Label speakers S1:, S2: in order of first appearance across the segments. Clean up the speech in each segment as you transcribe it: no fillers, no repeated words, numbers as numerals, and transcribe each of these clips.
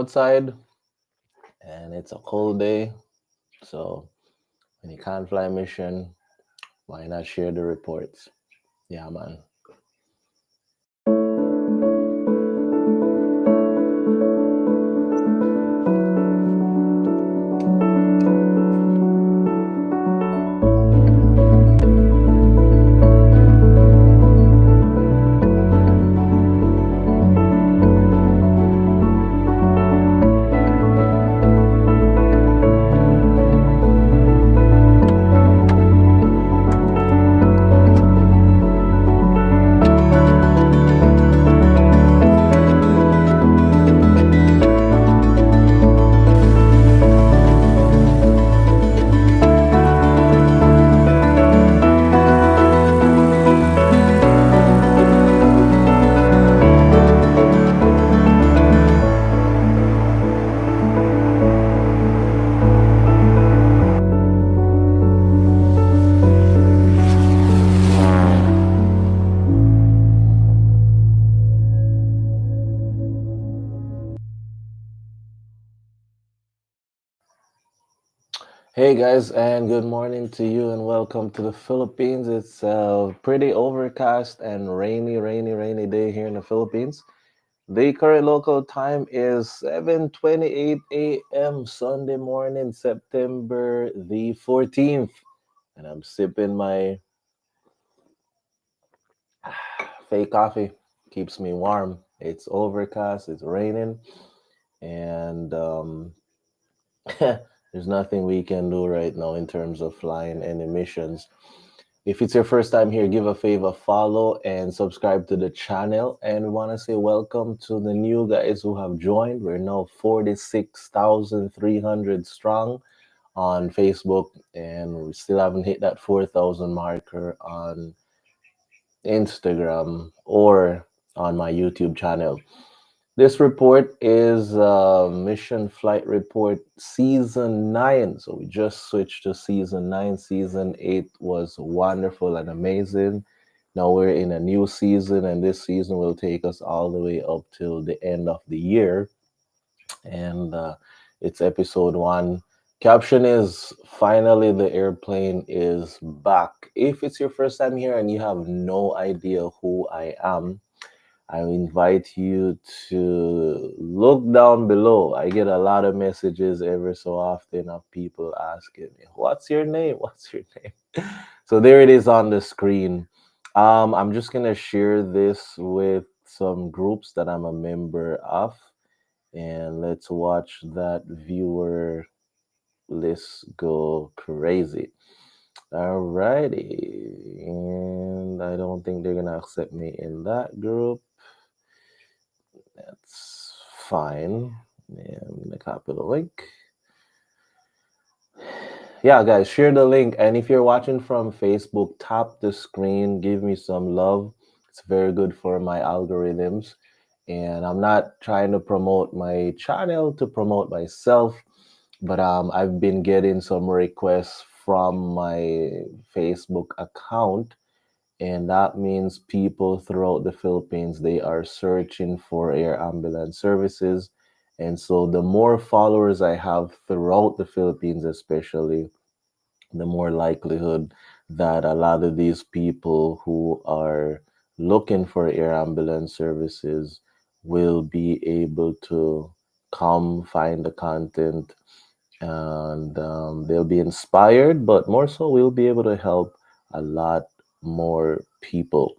S1: outside and it's a cold day. So when you can't fly mission, why not share the reports? Yeah, man. Hey guys, and good morning to you, and welcome to the Philippines. It's a pretty overcast and rainy day here in the Philippines. The current local time is 7:28 a.m. Sunday morning, September the 14th, and I'm sipping my fake coffee. Keeps me warm. It's overcast, it's raining, and there's nothing we can do right now in terms of flying any missions. If it's your first time here, give a favor, follow and subscribe to the channel. And we want to say welcome to the new guys who have joined. We're now 46,300 strong on Facebook, and we still haven't hit that 4,000 marker on Instagram or on my YouTube channel. This report is Mission Flight Report Season 9. So we just switched to Season 9. Season 8 was wonderful and amazing. Now we're in a new season, and this season will take us all the way up till the end of the year. And it's episode 1. Caption is finally the airplane is back. If it's your first time here and you have no idea who I am, I invite you to look down below. I get a lot of messages every so often of people asking me, "What's your name? What's your name?" So there it is on the screen. I'm just gonna share this with some groups that I'm a member of, and let's watch that viewer list go crazy. Alrighty, and I don't think they're gonna accept me in that group. That's fine. Yeah, I'm gonna copy the link. Yeah, guys, share the link. And if you're watching from Facebook, tap the screen, give me some love. It's very good for my algorithms. And I'm not trying to promote my channel to promote myself, but I've been getting some requests from my Facebook account, and that means people throughout the Philippines, they are searching for air ambulance services. And so the more followers I have throughout the Philippines, especially, the more likelihood that a lot of these people who are looking for air ambulance services will be able to come find the content, and they'll be inspired, but more so, we'll be able to help a lot more people.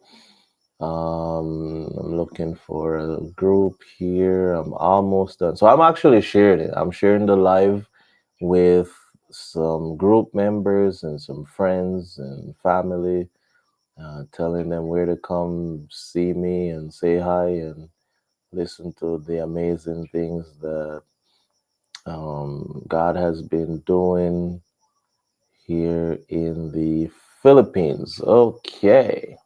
S1: I'm looking for a group here. I'm almost done. So I'm actually sharing it. I'm sharing the live with some group members and some friends and family, telling them where to come see me and say hi and listen to the amazing things that God has been doing here in the Philippines. Okay,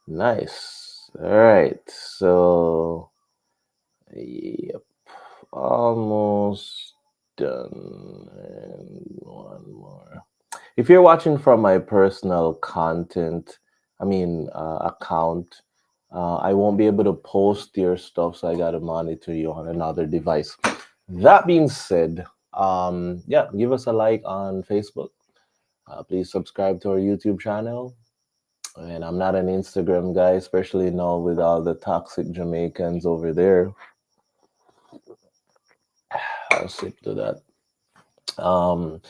S1: nice. All right, so yep, almost done. And one more. If you're watching from my personal account, I won't be able to post your stuff, so I got to monitor you on another device. That being said, yeah, give us a like on Facebook. Please subscribe to our YouTube channel. And I'm not an Instagram guy, especially now with all the toxic Jamaicans over there. I'll sip to that. Um,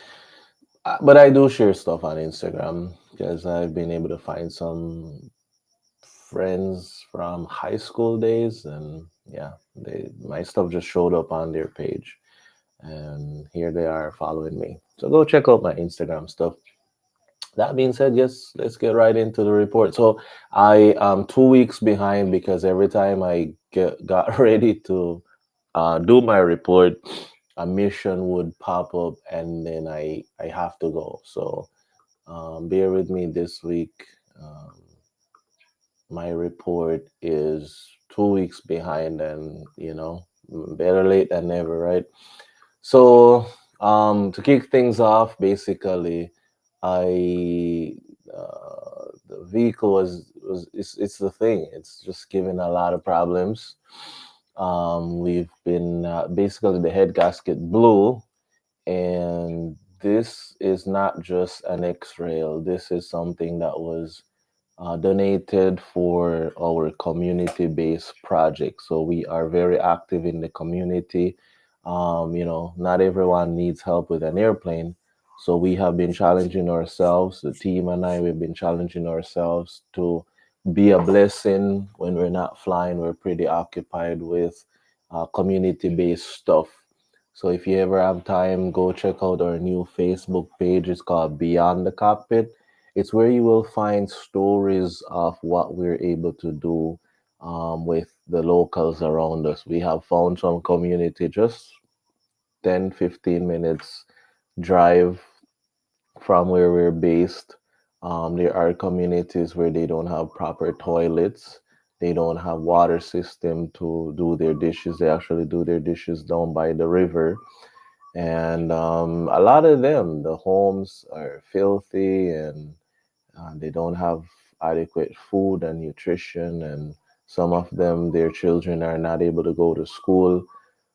S1: but I do share stuff on Instagram because I've been able to find some friends from high school days, and yeah, my stuff just showed up on their page, and here they are following me. So go check out my Instagram stuff. That being said, yes, let's get right into the report. So I am 2 weeks behind because every time got ready to do my report, a mission would pop up, and then I have to go. So bear with me this week. My report is 2 weeks behind, and better late than never, right? So to kick things off, basically, I the vehicle was it's the thing. It's just giving a lot of problems. We've been basically the head gasket blew, and this is not just an X-rail. This is something that was donated for our community-based project. So we are very active in the community. Not everyone needs help with an airplane. So we have been challenging ourselves, the team and I, we've been challenging ourselves to be a blessing when we're not flying. We're pretty occupied with community-based stuff. So if you ever have time, go check out our new Facebook page. It's called Beyond the Cockpit. It's where you will find stories of what we're able to do with the locals around us. We have found some community just 10, 15 minutes drive from where we're based. There are communities where they don't have proper toilets. They don't have water system to do their dishes. They actually do their dishes down by the river, and a lot of them, the homes are filthy, and they don't have adequate food and nutrition, and some of them, their children are not able to go to school.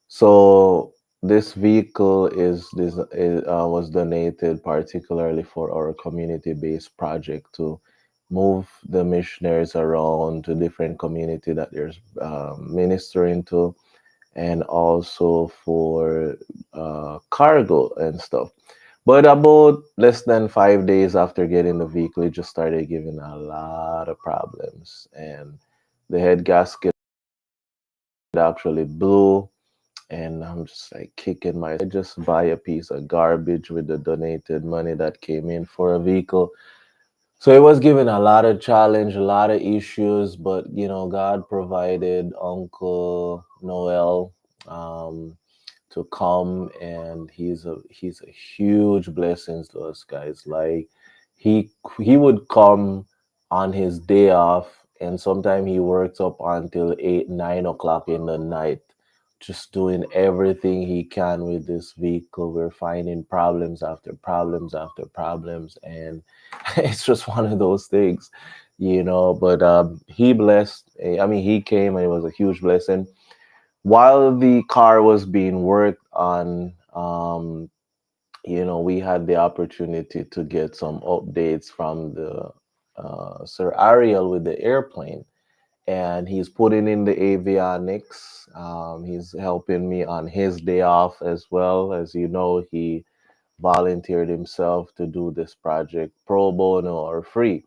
S1: So this vehicle was donated particularly for our community-based project to move the missionaries around to different community that they're ministering to, and also for cargo and stuff. But about less than 5 days after getting the vehicle, it just started giving a lot of problems. And the head gasket actually blew. And I'm just like kicking my. I just buy a piece of garbage with the donated money that came in for a vehicle. So it was given a lot of challenge, a lot of issues, but God provided Uncle Noel to come, and he's a huge blessing to us guys. Like he would come on his day off, and sometimes he works up until 8, 9 o'clock in the night, just doing everything he can with this vehicle. We're finding problems after problems after problems, and it's just one of those things. But he blessed. I mean, he came, and it was a huge blessing. While the car was being worked on, we had the opportunity to get some updates from the Sir Ariel with the airplane, and he's putting in the avionics. He's helping me on his day off as well. As you know, he volunteered himself to do this project pro bono or free.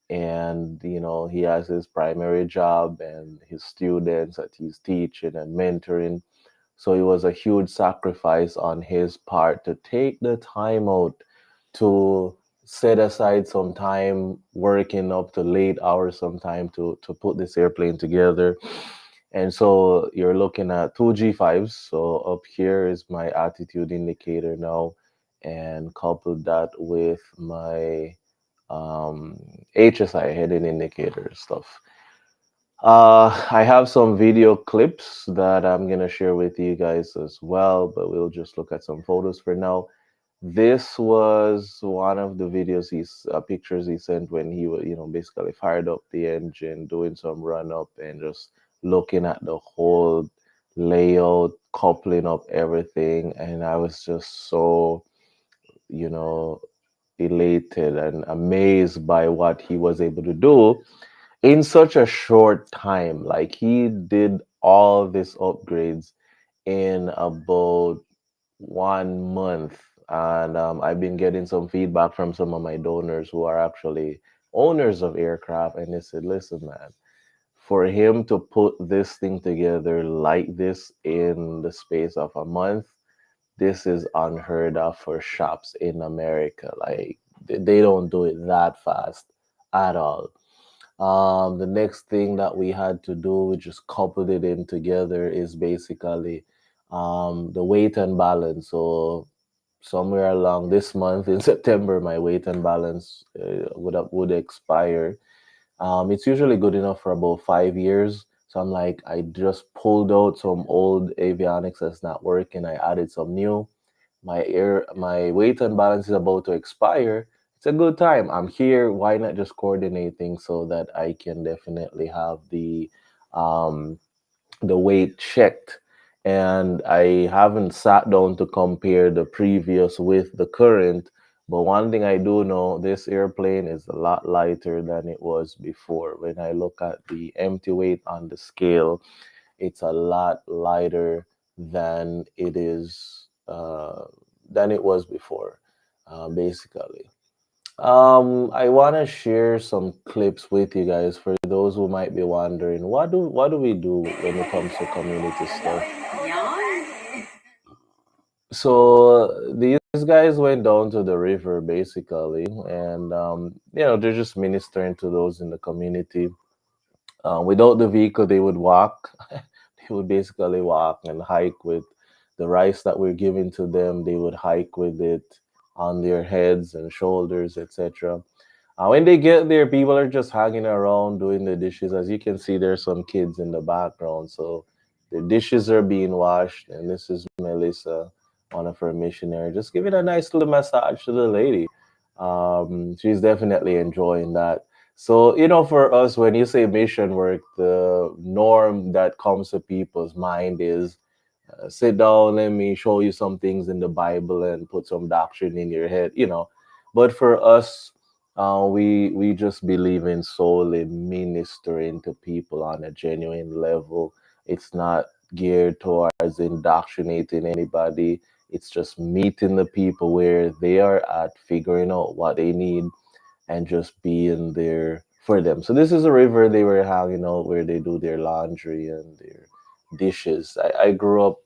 S1: And he has his primary job and his students that he's teaching and mentoring. So it was a huge sacrifice on his part to take the time out to set aside some time working up to late hours sometime to put this airplane together. And so you're looking at two G5s. So up here is my attitude indicator now, and coupled that with my HSI, heading indicator stuff. I have some video clips that I'm gonna share with you guys as well, but we'll just look at some photos for now. This was one of the pictures he sent when he was, basically fired up the engine, doing some run up and just looking at the whole layout, coupling up everything. And I was just so, you know, elated and amazed by what he was able to do in such a short time. Like he did all these upgrades in about 1 month. And I've been getting some feedback from some of my donors who are actually owners of aircraft. And they said, listen, man, for him to put this thing together like this in the space of a month, this is unheard of for shops in America. Like they don't do it that fast at all. The next thing that we had to do, we just coupled it in together, is basically the weight and balance. So somewhere along this month in September, my weight and balance would expire. It's usually good enough for about 5 years. So I'm like, I just pulled out some old avionics that's not working. I added some new. My weight and balance is about to expire. It's a good time. I'm here. Why not just coordinate things so that I can definitely have um the weight checked? And I haven't sat down to compare the previous with the current, but one thing I do know, this airplane is a lot lighter than it was before. When I look at the empty weight on the scale, it's a lot lighter than it is than it was before, basically. I want to share some clips with you guys for those who might be wondering what do we do when it comes to community stuff. So these guys went down to the river basically, and they're just ministering to those in the community. Without the vehicle, they would walk. They would basically walk and hike with the rice that we're giving to them. They would hike with it on their heads and shoulders, etc. When they get there, people are just hanging around doing the dishes. As you can see, there's some kids in the background. So the dishes are being washed. And this is Melissa, one of her missionaries, just giving a nice little massage to the lady. She's definitely enjoying that. So, for us, when you say mission work, the norm that comes to people's mind is sit down, let me show you some things in the Bible and put some doctrine in your head. But for us, we just believe in solely ministering to people on a genuine level. It's not geared towards indoctrinating anybody. It's just meeting the people where they are at, figuring out what they need, and just being there for them. So this is a river they were hanging out where they do their laundry and their dishes. I grew up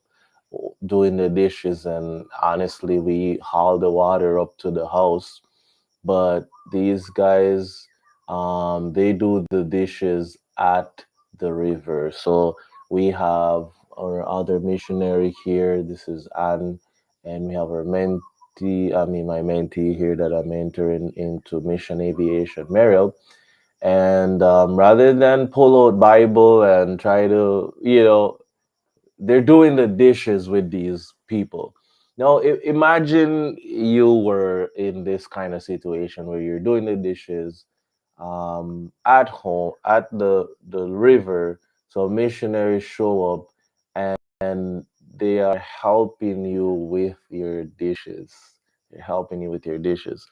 S1: doing the dishes, and honestly, we haul the water up to the house. But these guys, they do the dishes at the river. So we have our other missionary here. This is Anne, and we have our mentee. I mean, my mentee here that I'm entering into mission aviation, Mariel. And rather than pull out Bible and try to, they're doing the dishes with these people. Now, imagine you were in this kind of situation where you're doing the dishes at home at the river. So missionaries show up and they are helping you with your dishes. They're helping you with your dishes.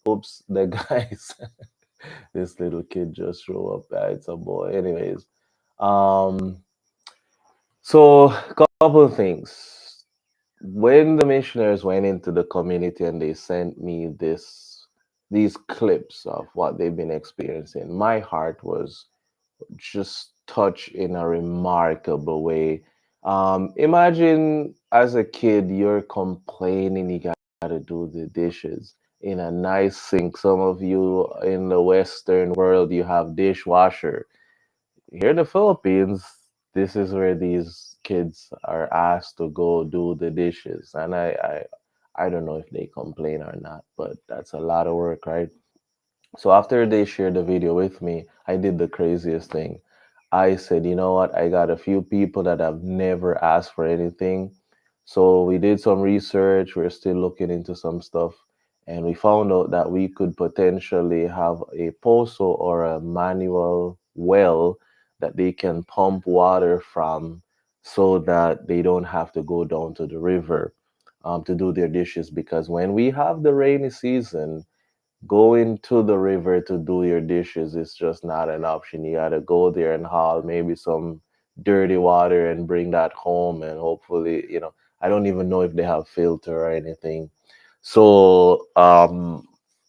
S1: Oops, the guys, this little kid just show up. It's a boy. Anyways, um, so couple things. When the missionaries went into the community and they sent me these clips of what they've been experiencing, my heart was just touched in a remarkable way. Imagine as a kid, you're complaining you gotta do the dishes in a nice sink. Some of you in the Western world, you have dishwasher. Here in the Philippines, this is where these kids are asked to go do the dishes, and I don't know if they complain or not, but that's a lot of work, right? So after they shared the video with me, I did the craziest thing. I said, you know what? I got a few people that have never asked for anything. So we did some research. We're still looking into some stuff, and we found out that we could potentially have a POSO or a manual well that they can pump water from, so that they don't have to go down to the river to do their dishes. Because when we have the rainy season, going to the river to do your dishes is just not an option. You got to go there and haul maybe some dirty water and bring that home, and hopefully, I don't even know if they have filter or anything. So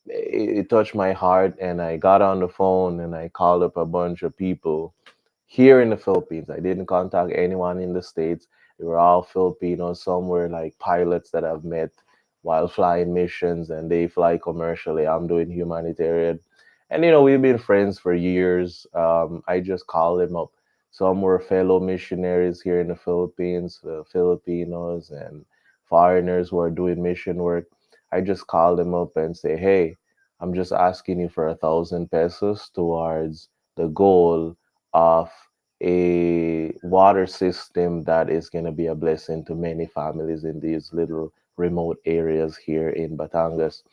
S1: it touched my heart, and I got on the phone and I called up a bunch of people here in the Philippines. I didn't contact anyone in the States. They were all Filipinos. Some were like pilots that I've met while flying missions, and they fly commercially. I'm doing humanitarian. And, we've been friends for years. I just called them up. Some were fellow missionaries here in the Philippines, Filipinos and foreigners who are doing mission work. I just called them up and say, hey, I'm just asking you for 1,000 pesos towards the goal of a water system that is going to be a blessing to many families in these little remote areas here in Batangas.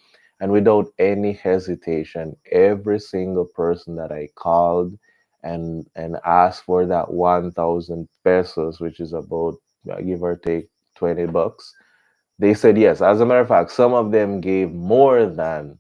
S1: And without any hesitation, every single person that I called and asked for that 1,000 pesos, which is about give or take $20, they said yes. As a matter of fact, some of them gave more than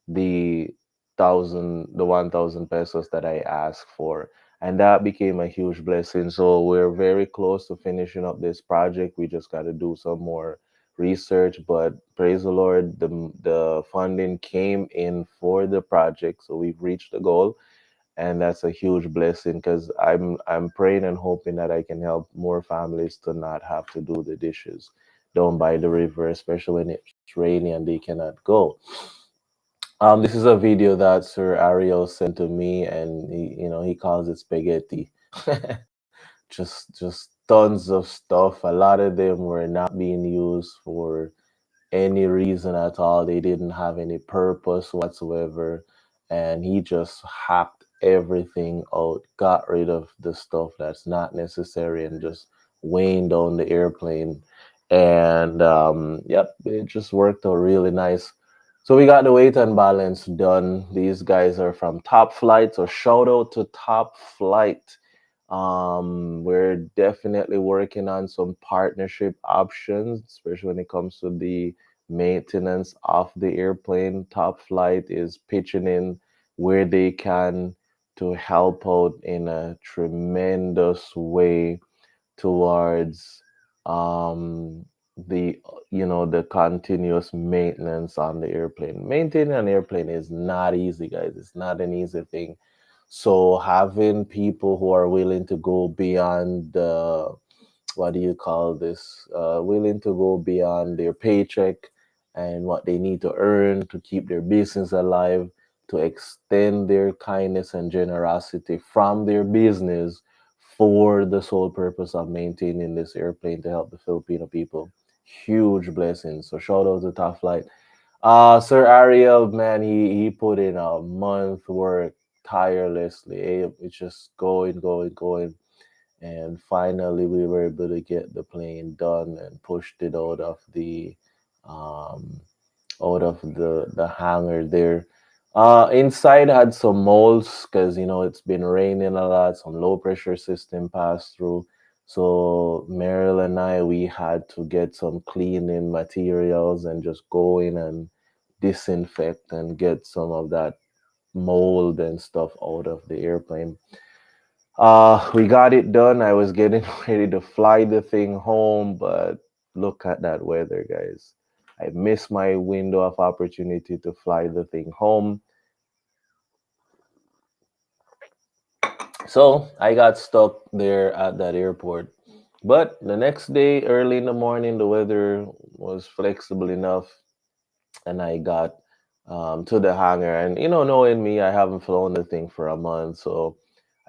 S1: the 1,000 pesos that I asked for. And that became a huge blessing. So we're very close to finishing up this project. We just got to do some more research, but praise the Lord, the funding came in for the project. So we've reached the goal, and that's a huge blessing, because I'm praying and hoping that I can help more families to not have to do the dishes down by the river, especially when it's rainy and they cannot go. This is a video that Sir Ariel sent to me, and he calls it spaghetti. Just tons of stuff. A lot of them were not being used for any reason at all. They didn't have any purpose whatsoever. And he just hacked everything out, got rid of the stuff that's not necessary, and just weighing down the airplane. And yep, it just worked out really nice. So we got the weight and balance done. These guys are from Top Flight. So shout out to Top Flight. We're definitely working on some partnership options, especially when it comes to the maintenance of the airplane. Top Flight is pitching in where they can to help out in a tremendous way towards um, the the continuous maintenance on the airplane. Maintaining an airplane is not easy, guys. It's not an easy thing. So having people who are willing to go beyond the, what do you call this, willing to go beyond their paycheck and what they need to earn to keep their business alive, to extend their kindness and generosity from their business for the sole purpose of maintaining this airplane to help the Filipino people. Huge blessings. So shout out to Top Flight. Sir Ariel, man, he put in a month work tirelessly. It's just going, and finally we were able to get the plane done and pushed it um out of the hangar there. Inside had some molds, because it's been raining a lot. Some low pressure system passed through. So Meryl and I, we had to get some cleaning materials and just go in and disinfect and get some of that mold and stuff out of the airplane. We got it done. I was getting ready to fly the thing home, but look at that weather, guys. I missed my window of opportunity to fly the thing home. So I got stuck there at that airport. But the next day, early in the morning, the weather was flexible enough, and I got to the hangar. And knowing me, I haven't flown the thing for a month, so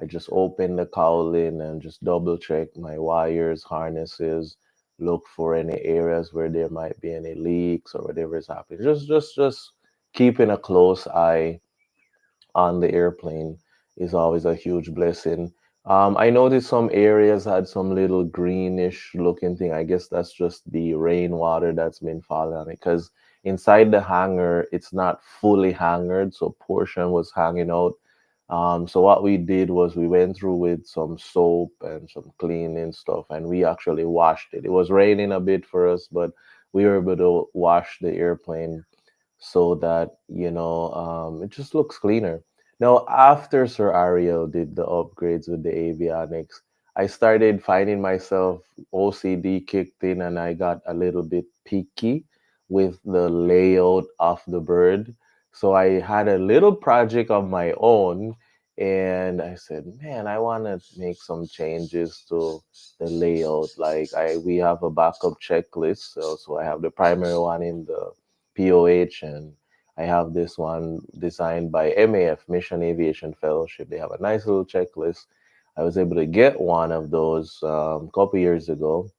S1: I just opened the cowling and just double check my wires, harnesses, look for any areas where there might be any leaks or whatever is happening. Just keeping a close eye on the airplane is always a huge blessing. I noticed some areas had some little greenish looking thing. I guess that's just the rainwater that's been falling on it. Because inside the hangar, it's not fully hangered, so portion was hanging out. So what we did was we went through with some soap and some cleaning stuff, and we actually washed it. It was raining a bit for us, but we were able to wash the airplane so that it just looks cleaner. Now, after Sir Ariel did the upgrades with the avionics, I started finding myself OCD kicked in, and I got a little bit picky with the layout of the bird. So I had a little project of my own, and I said, "Man, I want to make some changes to the layout. Like we have a backup checklist, so I have the primary one in the POH, and I have this one designed by MAF, Mission Aviation Fellowship. They have a nice little checklist. I was able to get one of those a couple years ago,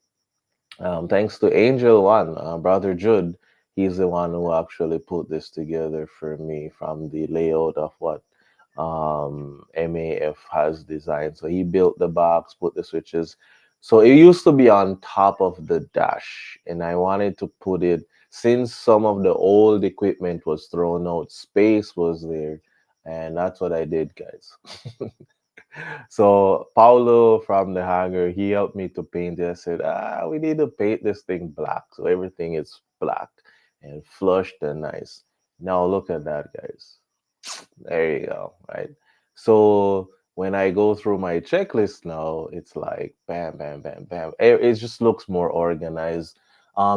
S1: thanks to Angel One, brother Jude. He's the one who actually put this together for me from the layout of what MAF has designed. So he built the box, put the switches. So it used to be on top of the dash, and I wanted to put it, since some of the old equipment was thrown out, space was there, and that's what I did, guys. So Paulo from the hangar, he helped me to paint it. I said, we need to paint this thing black. So everything is black and flushed and nice. Now look at that, guys. There you go, right? So when I go through my checklist now, it's like bam, bam, bam, bam. It just looks more organized.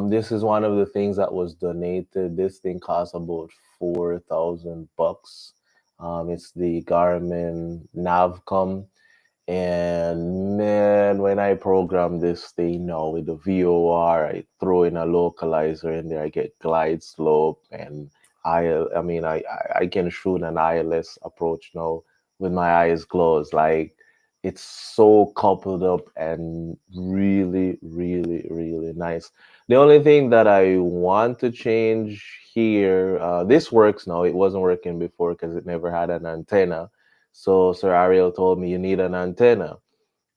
S1: This is one of the things that was donated. This thing costs about $4,000. It's the Garmin Navcom, and man, when I program this thing now with the VOR, I throw in a localizer in there. I get glide slope, and I mean, I can shoot an ILS approach now with my eyes closed. Like it's so coupled up and really, really, really nice. The only thing that I want to change here, this works now. It wasn't working before because it never had an antenna. So Sir Ariel told me you need an antenna,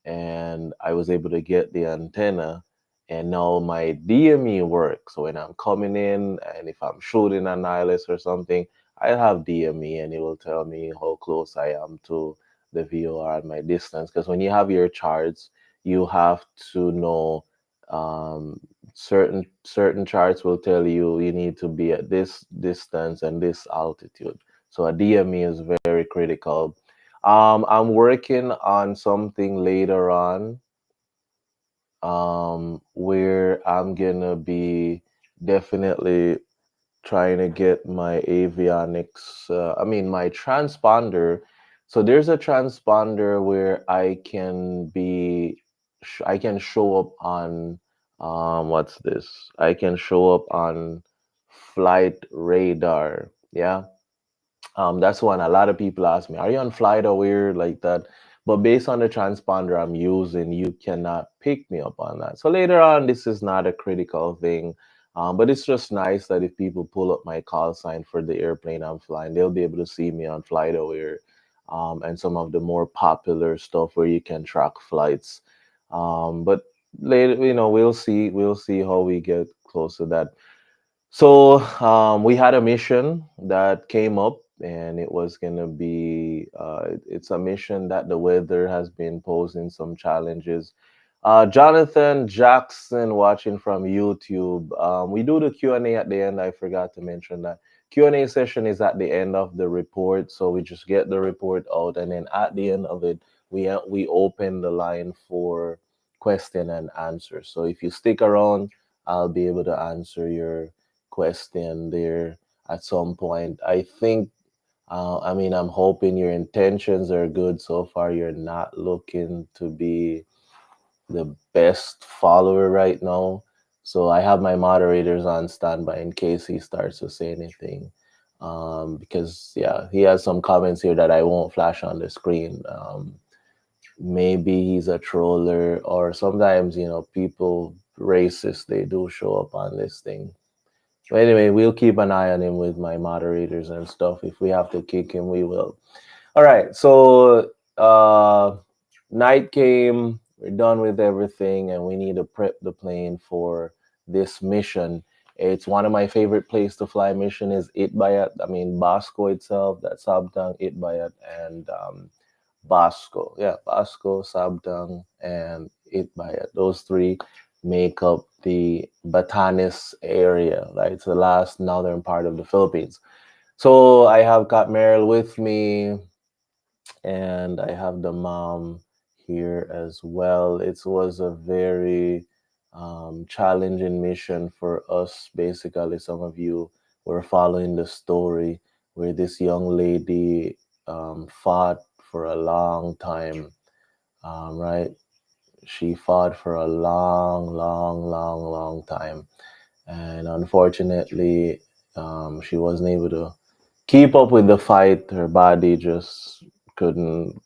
S1: and I was able to get the antenna, and now my DME works. So when I'm coming in, and if I'm shooting an ILS or something, I have DME, and it will tell me how close I am to the VOR and my distance. Because when you have your charts, you have to know, um, certain charts will tell you you need to be at this distance and this altitude. So a DME is very critical. I'm working on something later on, where I'm gonna be definitely trying to get my avionics, I mean, my transponder. So there's a transponder where I can show up on, what's this? I can show up on flight radar. Yeah, that's one a lot of people ask me, are you on flight aware like that? But based on the transponder I'm using, you cannot pick me up on that. So later on, this is not a critical thing. But it's just nice that if people pull up my call sign for the airplane I'm flying, they'll be able to see me on flight aware, and some of the more popular stuff where you can track flights. But later, we'll see how we get close to that. So we had a mission that came up, and it was gonna be. It's a mission that the weather has been posing some challenges. Jonathan Jackson watching from YouTube. We do the Q&A at the end. I forgot to mention that Q&A session is at the end of the report, so we just get the report out, and then at the end of it, we open the line for question and answer. So if you stick around, I'll be able to answer your question there at some point. I think, I mean, I'm hoping your intentions are good so far. You're not looking to be the best follower right now. So I have my moderators on standby in case he starts to say anything. Because, yeah, he has some comments here that I won't flash on the screen. Maybe he's a troller, or sometimes, people racist, they do show up on this thing. But anyway, we'll keep an eye on him with my moderators and stuff. If we have to kick him, we will. All right. So Night came, we're done with everything, and we need to prep the plane for this mission. It's one of my favorite place to fly mission is Itbayat. I mean, Basco itself, that Sabtang, Itbayat, and Basco. Yeah, Basco, Sabtang, and Itbayat. Those three make up the Batanes area, right? It's the last northern part of the Philippines. So I have got Meryl with me, and I have the mom here as well. It was a very challenging mission for us. Basically, some of you were following the story where this young lady fought for a long time, right? She fought for a long time, and unfortunately, she wasn't able to keep up with the fight. Her body just couldn't,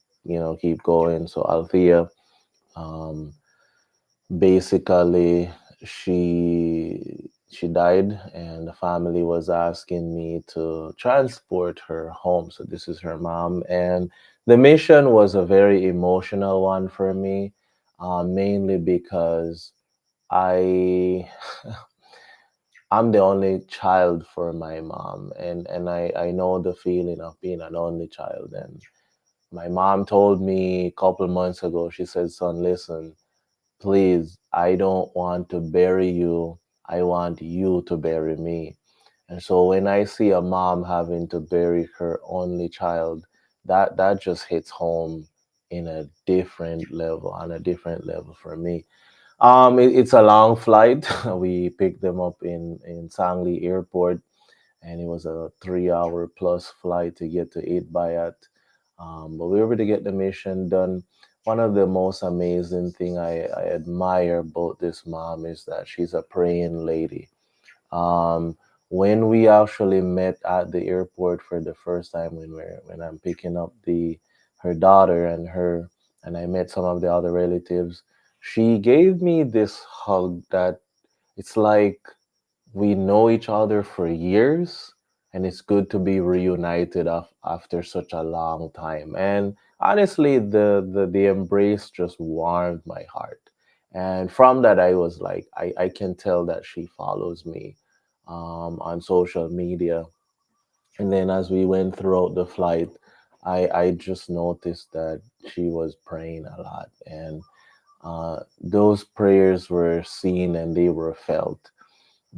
S1: keep going. So Althea, um, basically, she died, and the family was asking me to transport her home. So this is her mom, and the mission was a very emotional one for me, mainly because I I'm the only child for my mom, and I know the feeling of being an only child. And my mom told me a couple months ago, she said, "Son, listen, please, I don't want to bury you. I want you to bury me." And so when I see a mom having to bury her only child, that just hits home in a different level, on a different level for me. It's a long flight. We picked them up in Sangli Airport, and it was a 3 hour plus flight to get to Itbayat. But we were able to get the mission done. One of the most amazing thing I admire about this mom is that she's a praying lady. Um, when we actually met at the airport for the first time, when I'm picking up the her daughter and I met some of the other relatives, she gave me this hug that it's like we know each other for years, and it's good to be reunited after such a long time. And honestly, the embrace just warmed my heart. And from that, I was like, I can tell that she follows me on social media. And then as we went throughout the flight, I just noticed that she was praying a lot, and those prayers were seen and they were felt,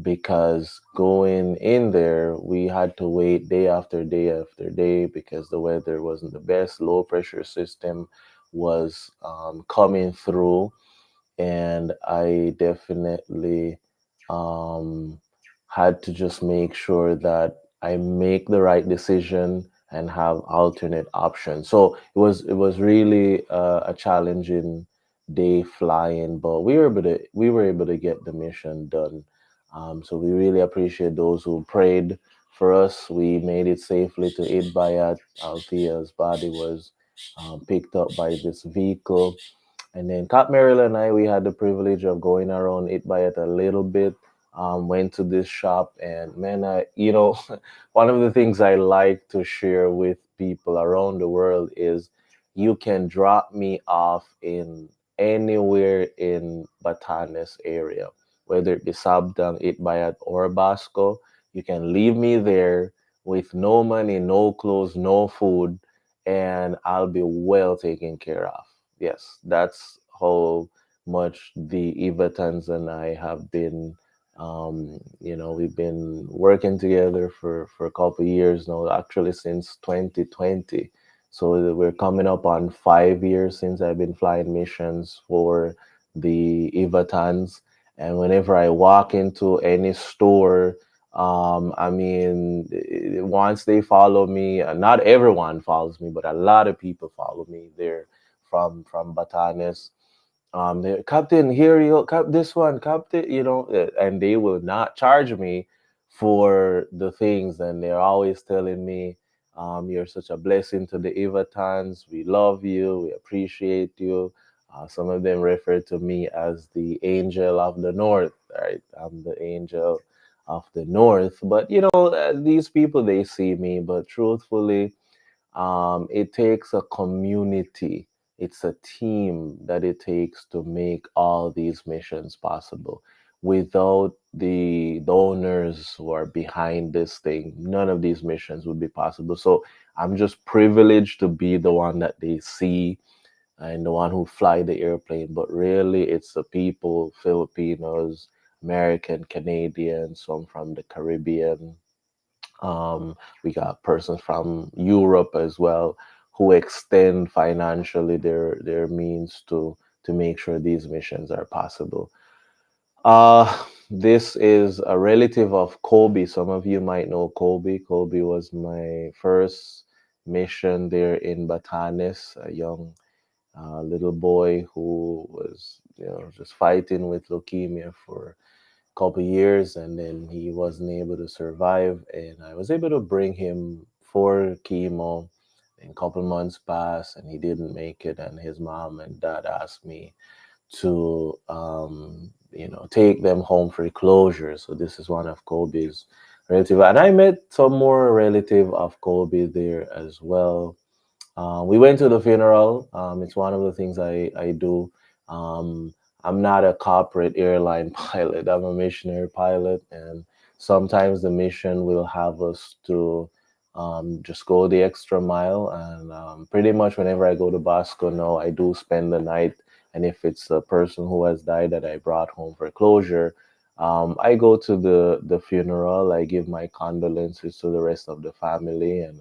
S1: because going in there, we had to wait day after day after day because the weather wasn't the best. Low pressure system was coming through, and I definitely um, had to just make sure that I make the right decision and have alternate options. So it was really a challenging day flying, but we were able to get the mission done. So we really appreciate those who prayed for us. We made it safely to Idbayat. Althea's body was picked up by this vehicle, and then Cap Merrill and I, we had the privilege of going around It By It a little bit. Went to this shop, and man, one of the things I like to share with people around the world is you can drop me off in anywhere in Batanes area, whether it be Sabdang, Itbayat, or Basco. You can leave me there with no money, no clothes, no food, and I'll be well taken care of. Yes, that's how much the Evertons and I have been. We've been working together for a couple of years now, actually since 2020. So we're coming up on 5 years since I've been flying missions for the Evertons. And whenever I walk into any store, I mean, once they follow me, not everyone follows me, but a lot of people follow me there from Batanes. They, Captain, here you go, this one, Captain, and they will not charge me for the things, and they're always telling me, "You're such a blessing to the Ivatans. We love you. We appreciate you." Some of them refer to me as the angel of the north. Right, I'm the angel of the north. But these people, they see me, but truthfully, it takes a community it's a team that it takes to make all these missions possible. Without the donors who are behind this thing, none of these missions would be possible. So I'm just privileged to be the one that they see and the one who fly the airplane. But really, it's the people, Filipinos, American, Canadian, some from the Caribbean. We got persons from Europe as well who extend financially their means to make sure these missions are possible. This is a relative of Kobe. Some of you might know Kobe. Kobe was my first mission there in Batanes, a young little boy who was, just fighting with leukemia for a couple years, and then he wasn't able to survive. And I was able to bring him for chemo. And a couple months passed, and he didn't make it. And his mom and dad asked me to, take them home for closure. So this is one of Kobe's relative, and I met some more relative of Kobe there as well. We went to the funeral. It's one of the things I do. Um, I'm not a corporate airline pilot. I'm a missionary pilot, and sometimes the mission will have us to just go the extra mile. And pretty much whenever I go to Bosco now, I do spend the night. And if it's a person who has died that I brought home for closure, I go to the funeral. I give my condolences to the rest of the family, and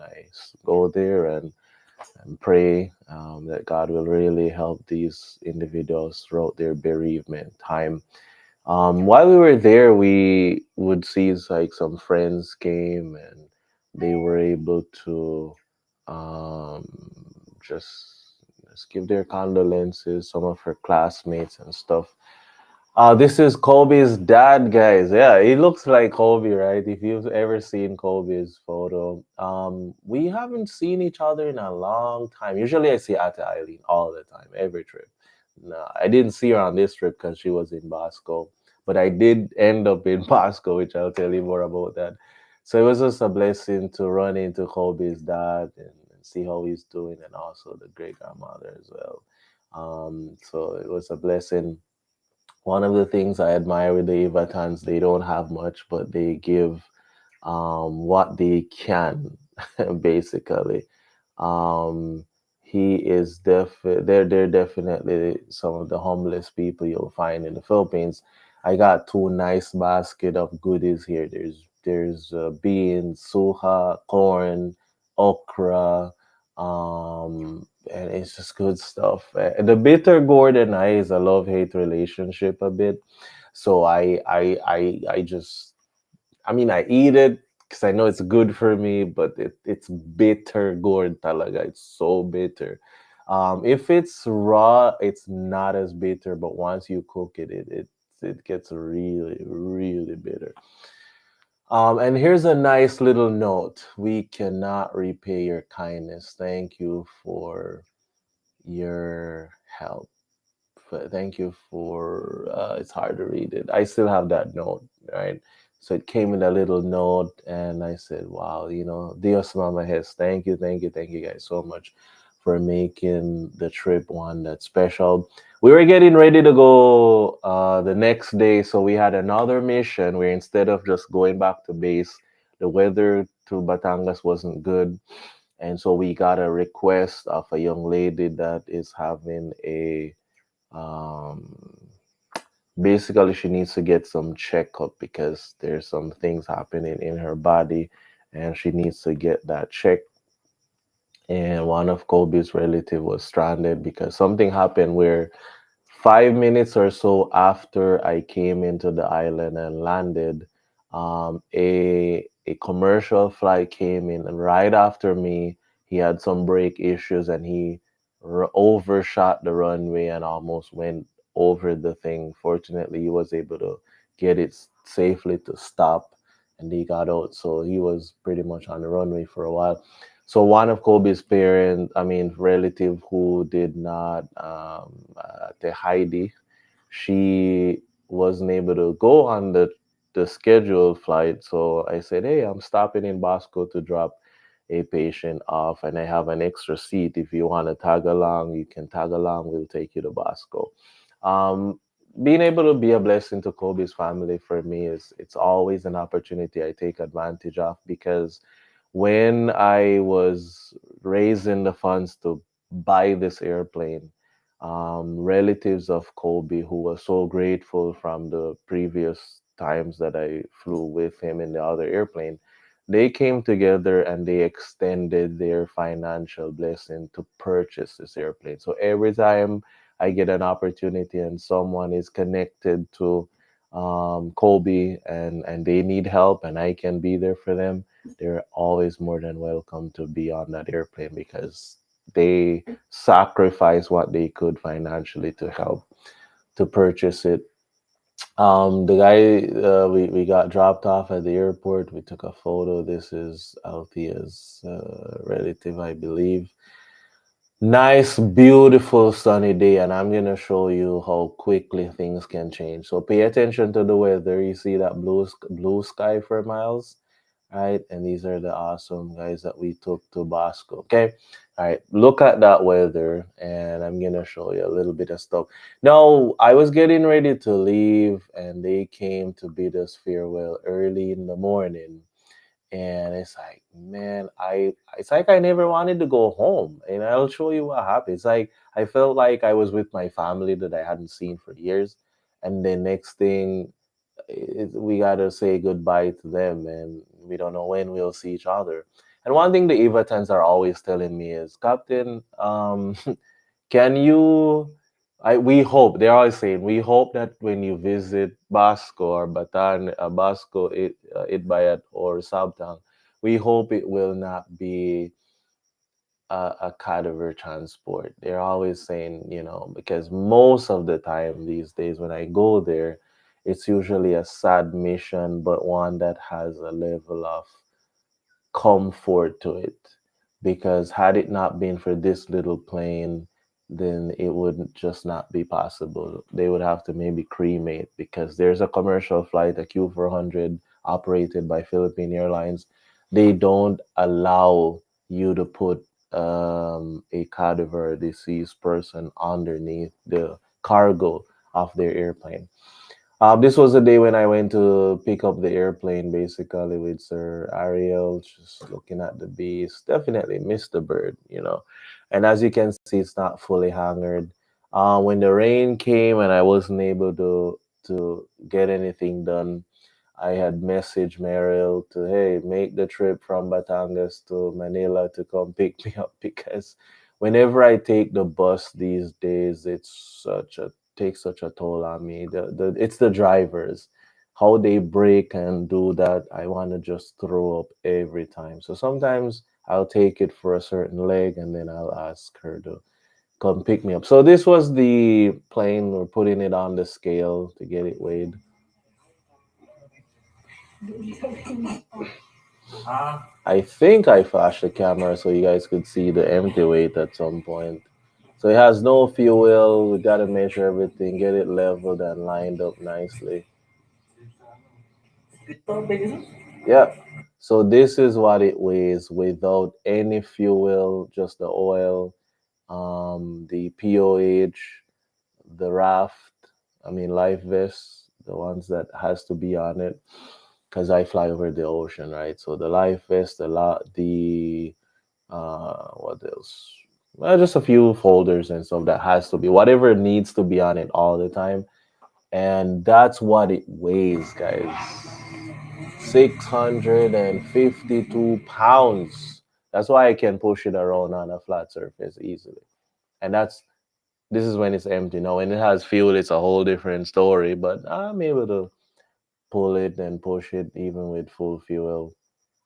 S1: go there and pray that God will really help these individuals throughout their bereavement time. While we were there, we would see like some friends came and they were able to um, just, just give their condolences, some of her classmates and stuff. This is Kobe's dad, guys. Yeah, he looks like Kobe, right? If you've ever seen Kobe's photo, we haven't seen each other in a long time. Usually, I see Ate Eileen all the time, every trip. No, I didn't see her on this trip because she was in Bosco, but I did end up in Bosco, which I'll tell you more about that. So it was just a blessing to run into Kobe's dad and see how he's doing, and also the great grandmother as well. So it was a blessing. One of the things I admire with the Ivatans, they don't have much, but they give what they can, basically. Um, he is they're definitely some of the humblest people you'll find in the Philippines. I got two nice basket of goodies here. There's beans, suha, corn, okra, and it's just good stuff. The bitter gourd and I is a love hate relationship a bit. So I just, I mean, I eat it because I know it's good for me, but it's bitter gourd talaga. It's so bitter. If it's raw, it's not as bitter, but once you cook it gets really, really bitter. And here's a nice little note. We cannot repay your kindness. Thank you for your help. Thank you for, it's hard to read it. I still have that note, right? So it came in a little note, and I said, wow, Dios Mama Hes, thank you guys so much for making the trip one that's special. We were getting ready to go the next day, so we had another mission where instead of just going back to base, the weather to Batangas wasn't good. And so we got a request of a young lady that is having um, basically she needs to get some checkup because there's some things happening in her body, and she needs to get that checked. And one of Kobe's relative was stranded because something happened where 5 minutes or so after I came into the island and landed, a commercial flight came in, and right after me, he had some brake issues, and he overshot the runway and almost went over the thing. Fortunately, he was able to get it safely to stop, and he got out. So he was pretty much on the runway for a while. So one of Kobe's parents, I mean, relative who did not, the Heidi, she wasn't able to go on the scheduled flight. So I said, hey, I'm stopping in Bosco to drop a patient off, and I have an extra seat. If you want to tag along, you can tag along. We'll take you to Bosco. Um, Being able to be a blessing to Kobe's family for me is it's always an opportunity I take advantage of because when I was raising the funds to buy this airplane, relatives of Kobe who were so grateful from the previous times that I flew with him in the other airplane, they came together and they extended their financial blessing to purchase this airplane. So every time I get an opportunity and someone is connected to Kobe and they need help and I can be there for them, they're always more than welcome to be on that airplane because they sacrifice what they could financially to help to purchase it. The guy we got dropped off at the airport. We took a photo. This is Althea's relative, I believe. Nice, beautiful sunny day, and I'm gonna show you how quickly things can change. So pay attention to the weather. You see that blue sky for miles, right? And these are the awesome guys that we took to Bosco. Okay, all right. Look at that weather, and I'm gonna show you a little bit of stuff. Now, I was getting ready to leave, and they came to bid us farewell early in the morning, and it's like, man, it's like I never wanted to go home. And I'll show you what happened. It's like I felt like I was with my family that I hadn't seen for years, and then next thing we gotta say goodbye to them, and we don't know when we'll see each other. And one thing the Evertons are always telling me is, Captain, can you? We hope they're always saying we hope that when you visit Basco or Batan, Basco, Itbayat or Sabtang, we hope it will not be a cadaver transport. They're always saying, because most of the time these days when I go there, it's usually a sad mission, but one that has a level of comfort to it. Because had it not been for this little plane, then it would just not be possible. They would have to maybe cremate because there's a commercial flight, a Q400 operated by Philippine Airlines. They don't allow you to put a cadaver, deceased person underneath the cargo of their airplane. This was the day when I went to pick up the airplane, basically with Sir Ariel, just looking at the beast. Definitely missed the bird. And as you can see, it's not fully hangared. When the rain came and I wasn't able to get anything done, I had messaged Mariel to, hey, make the trip from Batangas to Manila to come pick me up because whenever I take the bus these days, it's such a takes such a toll on me. It's the drivers, how they brake and do that. I want to just throw up every time. So sometimes I'll take it for a certain leg and then I'll ask her to come pick me up. So this was the plane. We're putting it on the scale to get it weighed. I think I flashed the camera so you guys could see the empty weight at some point. So it has no fuel. We got to measure everything, get it leveled and lined up nicely. Yeah. So this is what it weighs without any fuel, just the oil, the POH, the raft, I mean life vests, the ones that has to be on it, because I fly over the ocean, right? So the life vest, the what else? Well, just a few folders and stuff that has to be whatever needs to be on it all the time, and that's what it weighs, guys. 652 pounds. That's why I can push it around on a flat surface easily. And this is when it's empty. Now, when it has fuel, it's a whole different story. But I'm able to pull it and push it even with full fuel,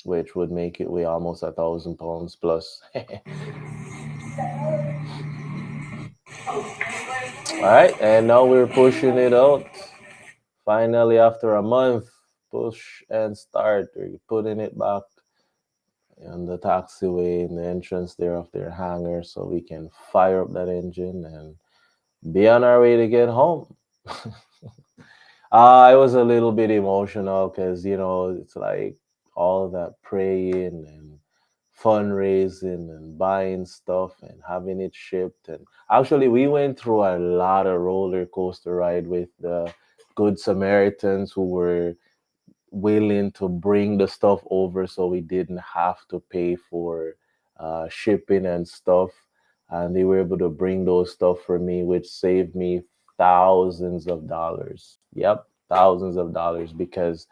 S1: which would make it weigh almost 1,000 pounds plus. All right, and now we're pushing it out. Finally, after a month, push and start. We're putting it back in the taxiway in the entrance there of their hangar so we can fire up that engine and be on our way to get home. I was a little bit emotional because, it's like all that praying and fundraising and buying stuff and having it shipped. And actually, we went through a lot of roller coaster ride with the Good Samaritans who were willing to bring the stuff over so we didn't have to pay for shipping and stuff. And they were able to bring those stuff for me, which saved me thousands of dollars. Yep, thousands of dollars, because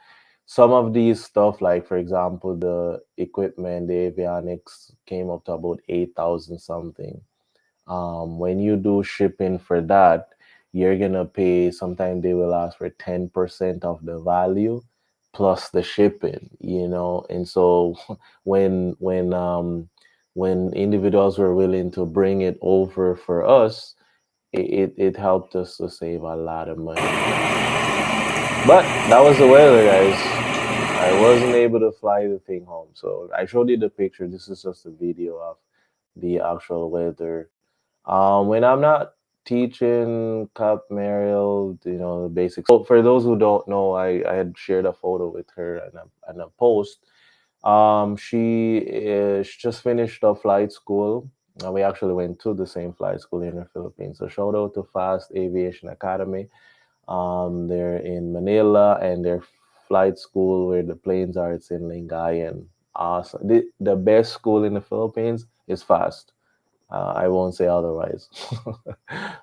S1: some of these stuff, like for example, the equipment, the avionics came up to about 8,000 something. When you do shipping for that, you're gonna pay, sometimes they will ask for 10% of the value plus the shipping, and so when individuals were willing to bring it over for us, it helped us to save a lot of money. But that was the weather, guys. I wasn't able to fly the thing home. So I showed you the picture. This is just a video of the actual weather. When I'm not teaching Cap Mariel, the basics. So for those who don't know, I had shared a photo with her and a post. She is just finished a flight school. We actually went to the same flight school in the Philippines. So shout out to Fast Aviation Academy. They're in Manila, and their flight school where the planes are, it's in Lingayen. Awesome. The best school in the Philippines is Fast. I won't say otherwise.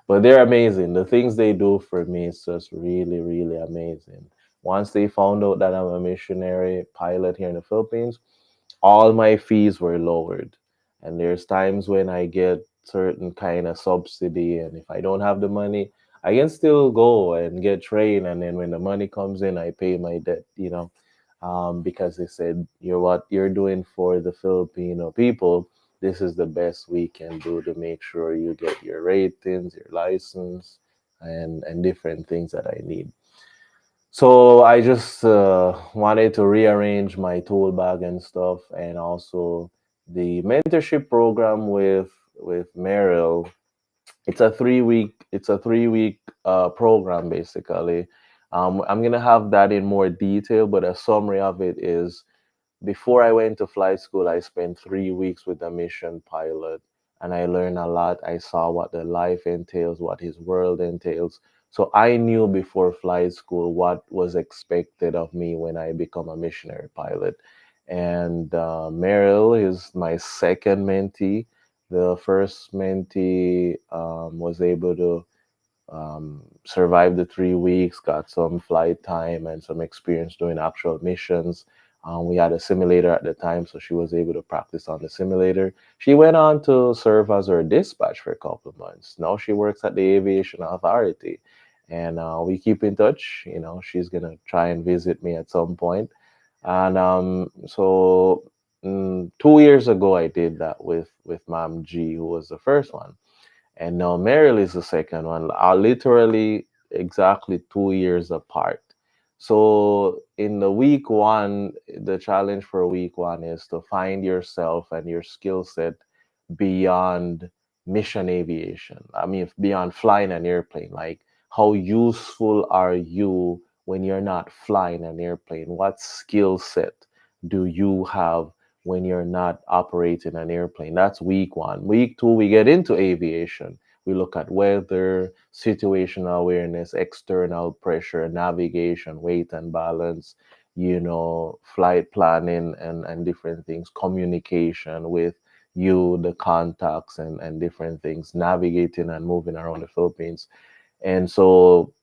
S1: But they're amazing. The things they do for me is just really, really amazing. Once they found out that I'm a missionary pilot here in the Philippines, all my fees were lowered. And there's times when I get certain kind of subsidy, and if I don't have the money, I can still go and get trained. And then when the money comes in, I pay my debt, because they said, what you're doing for the Filipino people, this is the best we can do to make sure you get your ratings, your license, and different things that I need. So I just wanted to rearrange my tool bag and stuff, and also the mentorship program with Merrill. It's a 3 week program basically. I'm gonna have that in more detail, but a summary of it is, before I went to flight school, I spent 3 weeks with a mission pilot, and I learned a lot. I saw what the life entails, what his world entails. So I knew before flight school what was expected of me when I become a missionary pilot. And Merrill is my second mentee. The first mentee was able to survived the 3 weeks, got some flight time and some experience doing actual missions. We had a simulator at the time, so she was able to practice on the simulator. She went on to serve as her dispatch for a couple of months. Now she works at the Aviation Authority, and we keep in touch. She's gonna try and visit me at some point. And 2 years ago, I did that with Mam G, who was the first one, and now Merrill is the second one, are literally exactly 2 years apart. So in the week one, the challenge for week one is to find yourself and your skill set beyond mission aviation. I mean, beyond flying an airplane. Like, how useful are you when you're not flying an airplane? What skill set do you have when you're not operating an airplane? That's week one. Week two, we get into aviation. We look at weather, situational awareness, external pressure, navigation, weight and balance, flight planning and different things, communication with the contacts and different things, navigating and moving around the Philippines. And so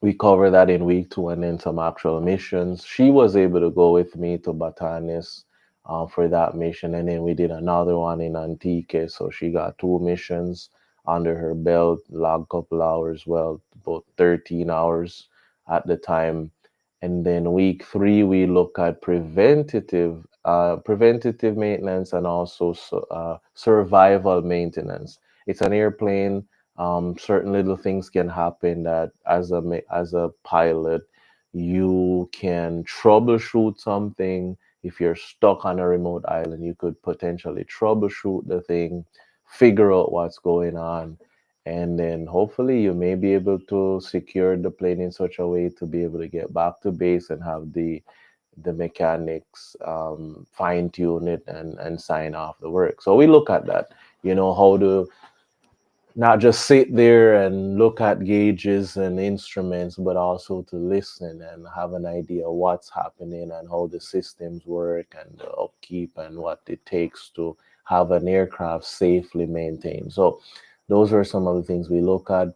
S1: we cover that in week two, and then some actual missions. She was able to go with me to Batanes for that mission, and then we did another one in Antique. So she got two missions under her belt, logged couple hours, well, about 13 hours at the time. And then week three, we look at preventative maintenance and also survival maintenance. It's an airplane. Certain little things can happen that as a pilot, you can troubleshoot something. If you're stuck on a remote island, you could potentially troubleshoot the thing, figure out what's going on, and then hopefully you may be able to secure the plane in such a way to be able to get back to base and have the mechanics, fine tune it, and sign off the work. So we look at that, how to not just sit there and look at gauges and instruments, but also to listen and have an idea what's happening and how the systems work and the upkeep and what it takes to have an aircraft safely maintained. So those are some of the things we look at.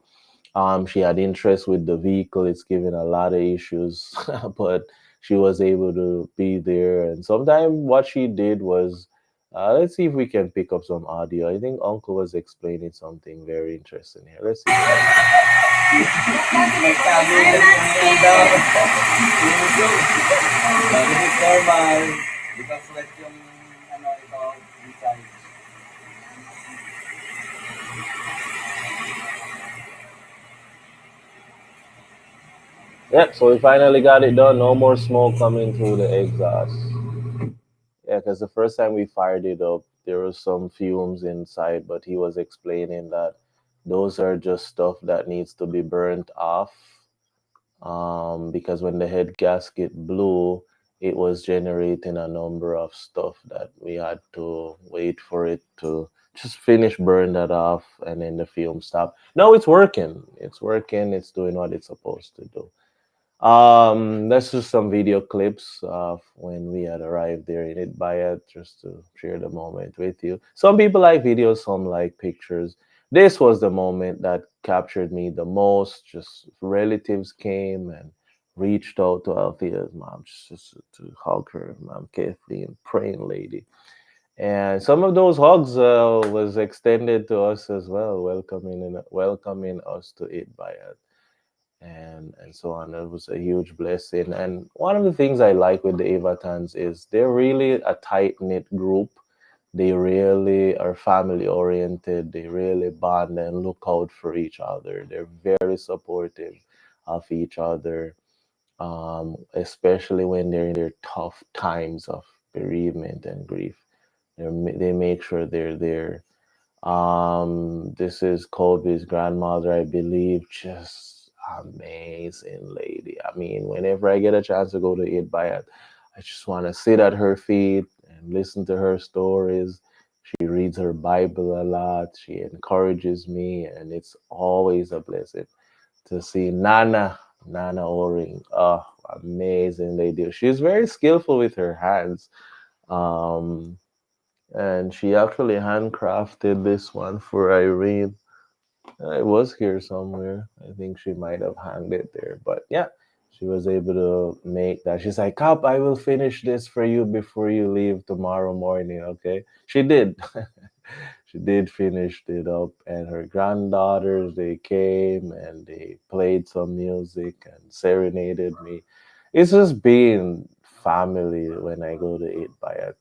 S1: She had interest with the vehicle. It's given a lot of issues, but she was able to be there. And sometimes what she did was, let's see if we can pick up some audio. I think Uncle was explaining something very interesting here. Let's see. Yeah, so we finally got it done. No more smoke coming through the exhaust. Yeah, because the first time we fired it up, there was some fumes inside, but he was explaining that those are just stuff that needs to be burnt off. Because when the head gasket blew, it was generating a number of stuff that we had to wait for it to just finish burn that off, and then the fume stopped. No, it's working. It's working. It's doing what it's supposed to do. Let's do some video clips of when we had arrived there in Itbayat, just to share the moment with you. Some people like videos, some like pictures. This was the moment that captured me the most. Just relatives came and reached out to Althea's mom just to hug her, Mom Kathleen, praying lady. And some of those hugs was extended to us as well, welcoming us to Itbayat and so on. It was a huge blessing. And one of the things I like with the Avatans is they're really a tight knit group. They really are family oriented. They really bond and look out for each other. They're very supportive of each other, especially when they're in their tough times of bereavement and grief. They make sure they're there. This is Kobe's grandmother, I believe. Just amazing lady. I mean, whenever I get a chance to go to Idbayat, I just want to sit at her feet and listen to her stories. She reads her Bible a lot. She encourages me, and it's always a blessing to see Nana Oring. Oh, amazing lady. She's very skillful with her hands. Um, and she actually handcrafted this one for Irene. It was here somewhere. I think she might have hanged it there, but yeah, she was able to make that. She's like, "Cop, I will finish this for you before you leave tomorrow morning." Okay, she did. She did finish it up, and her granddaughters they came and they played some music and serenaded me. It's just being family when I go to eat by it.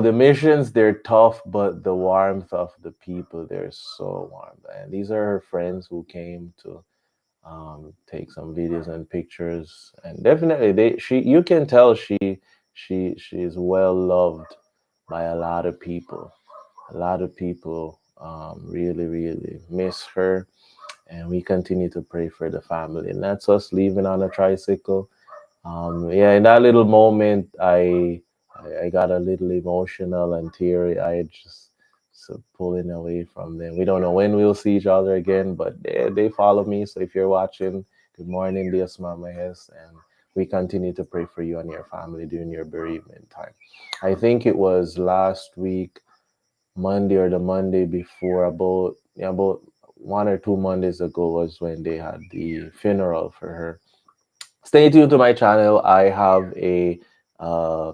S1: The missions, they're tough, but the warmth of the people, they're so warm. And these are her friends who came to take some videos and pictures. And definitely, you can tell she's well loved by a lot of people. A lot of people really, really miss her. And we continue to pray for the family. And that's us leaving on a tricycle. Yeah, in that little moment, I got a little emotional and teary. I just so pulling away from them. We don't know when we'll see each other again, but they follow me. So if you're watching, good morning, Dios Mama Hes, and we continue to pray for you and your family during your bereavement time. I think it was last week, Monday or the Monday before, about 1 or 2 Mondays ago was when they had the funeral for her. Stay tuned to my channel. I have a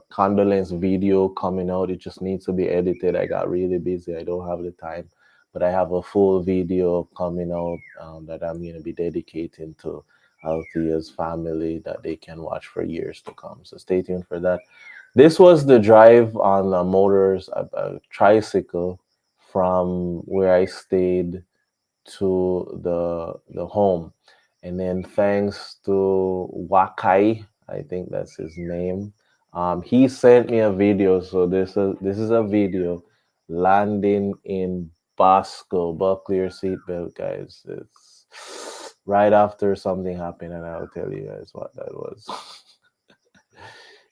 S1: condolence video coming out. It just needs to be edited. I got really busy. I don't have the time, but I have a full video coming out that I'm going to be dedicating to Althea's family that they can watch for years to come. So stay tuned for that. This was the drive on a tricycle from where I stayed to the home. And then thanks to Wakai, I think that's his name. He sent me a video. So this is a video landing in Bosco. Buckle your seatbelt, guys. It's right after something happened, and I'll tell you guys what that was.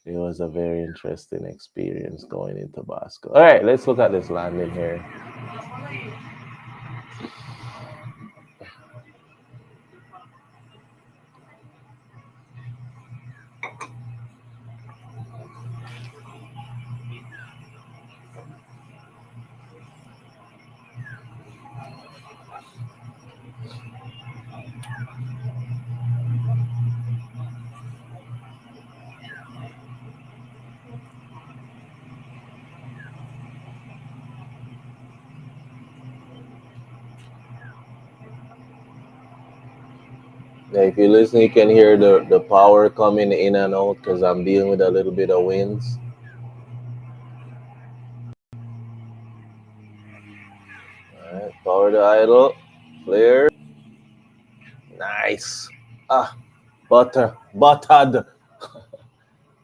S1: It was a very interesting experience going into Bosco. All right, let's look at this landing here. Yeah, if you listen, you can hear the power coming in and out because I'm dealing with a little bit of winds. All right, power the idle, flare, nice. Ah, buttered.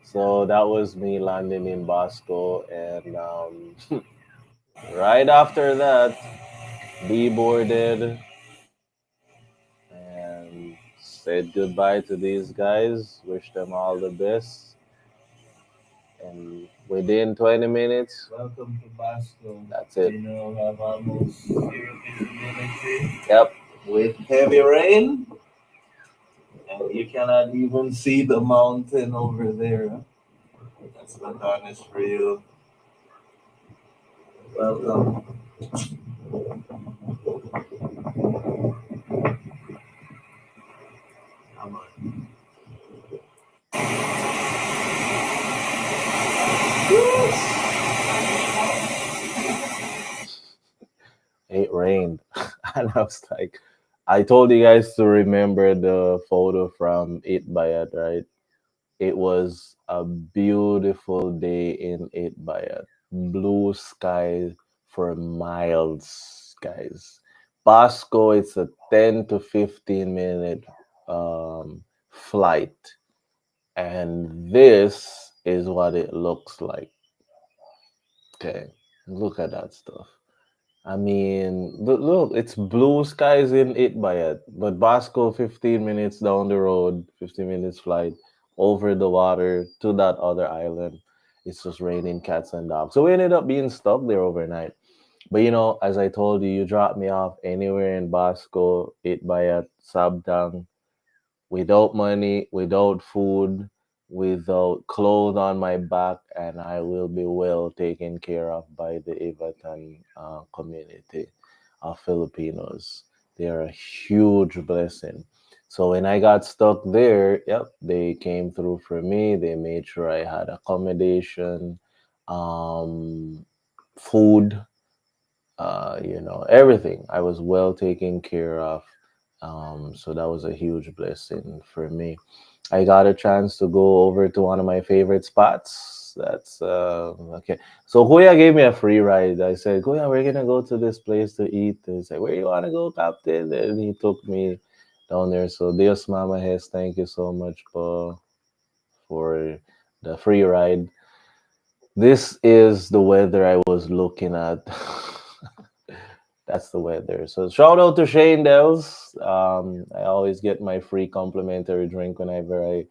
S1: So that was me landing in Bosco, and right after that, deboarded and said goodbye to these guys. Wish them all the best. And within 20 minutes,
S2: Welcome to Basco.
S1: that's it.
S2: We now have almost zero visibility
S1: Yep.
S2: with heavy rain, and you cannot even see the mountain over there. That's not honest for you. Welcome. Come on.
S1: It rained. And I was like, I told you guys to remember the photo from It Bayat, right? It was a beautiful day in It Bayat. Blue sky for miles, guys. Pasco, it's a 10 to 15 minute flight. And this is what it looks like. Okay, look at that stuff. I mean, look, it's blue skies in it by it, but Basco, 15 minutes down the road, 15 minutes flight over the water to that other island. It's just raining cats and dogs. So we ended up being stuck there overnight. But as I told you, you drop me off anywhere in Basco, it by a Sabtang, without money, without food, without clothes on my back, and I will be well taken care of by the Ivatan community of Filipinos. They are a huge blessing. So when I got stuck there, yep, they came through for me. They made sure I had accommodation, um, food, everything. I was well taken care of. So that was a huge blessing for me. I got a chance to go over to one of my favorite spots. That's okay. So Kuya gave me a free ride. I said, Kuya, we're gonna go to this place to eat. He said, where you wanna go, Captain? And he took me down there. So Dios Mama Hes, thank you so much for the free ride. This is the weather I was looking at. That's the weather. So shout out to Shane Dells. I always get my free complimentary drink whenever I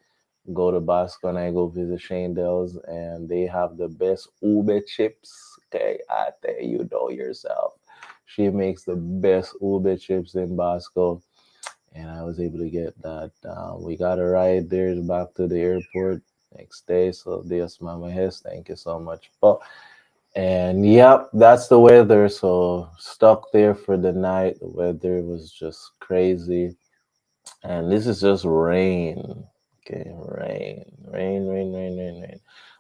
S1: go to Bosco and I go visit Shane Dells, and they have the best ube chips. Okay, I tell you know yourself. She makes the best ube chips in Bosco, and I was able to get that. We got a ride there back to the airport next day. So Dios Mama Hes, thank you so much. And yep, that's the weather. So stuck there for the night. The weather was just crazy. And this is just rain. Okay, rain.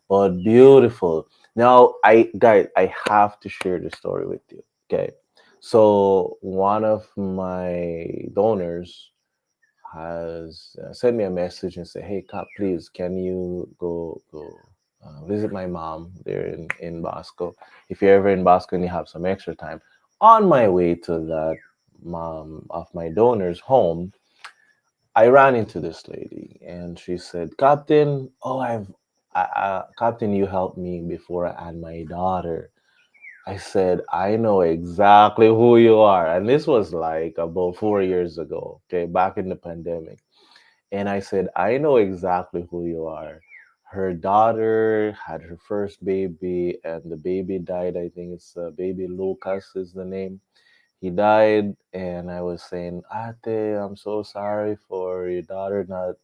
S1: But beautiful. Now, I have to share the story with you. Okay. So one of my donors has sent me a message and said, "Hey, Cap, please, can you go visit my mom there in Bosco? If you're ever in Bosco and you have some extra time." On my way to that mom of my donor's home, I ran into this lady, and she said, "Captain, oh, Captain, you helped me before I had my daughter." I said, "I know exactly who you are," and this was like about 4 years ago. Okay, back in the pandemic. And I said, I know exactly who you are. her daughter had her first baby, and the baby died. I think it's baby Lucas is the name. He died, and I was saying, Ate, I'm so sorry for your daughter not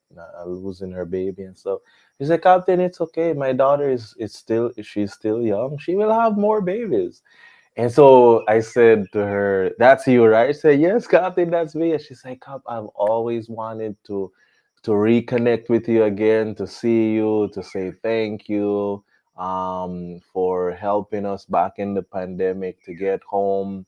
S1: losing her baby and stuff. He said, Captain, it's okay. My daughter is still, she's still young. She will have more babies. And so I said to her, "That's you, right?" I said, "Yes, Captain, that's me." And she's like, "Cap, I've always wanted to reconnect with you again, to see you, to say thank you for helping us back in the pandemic to get home."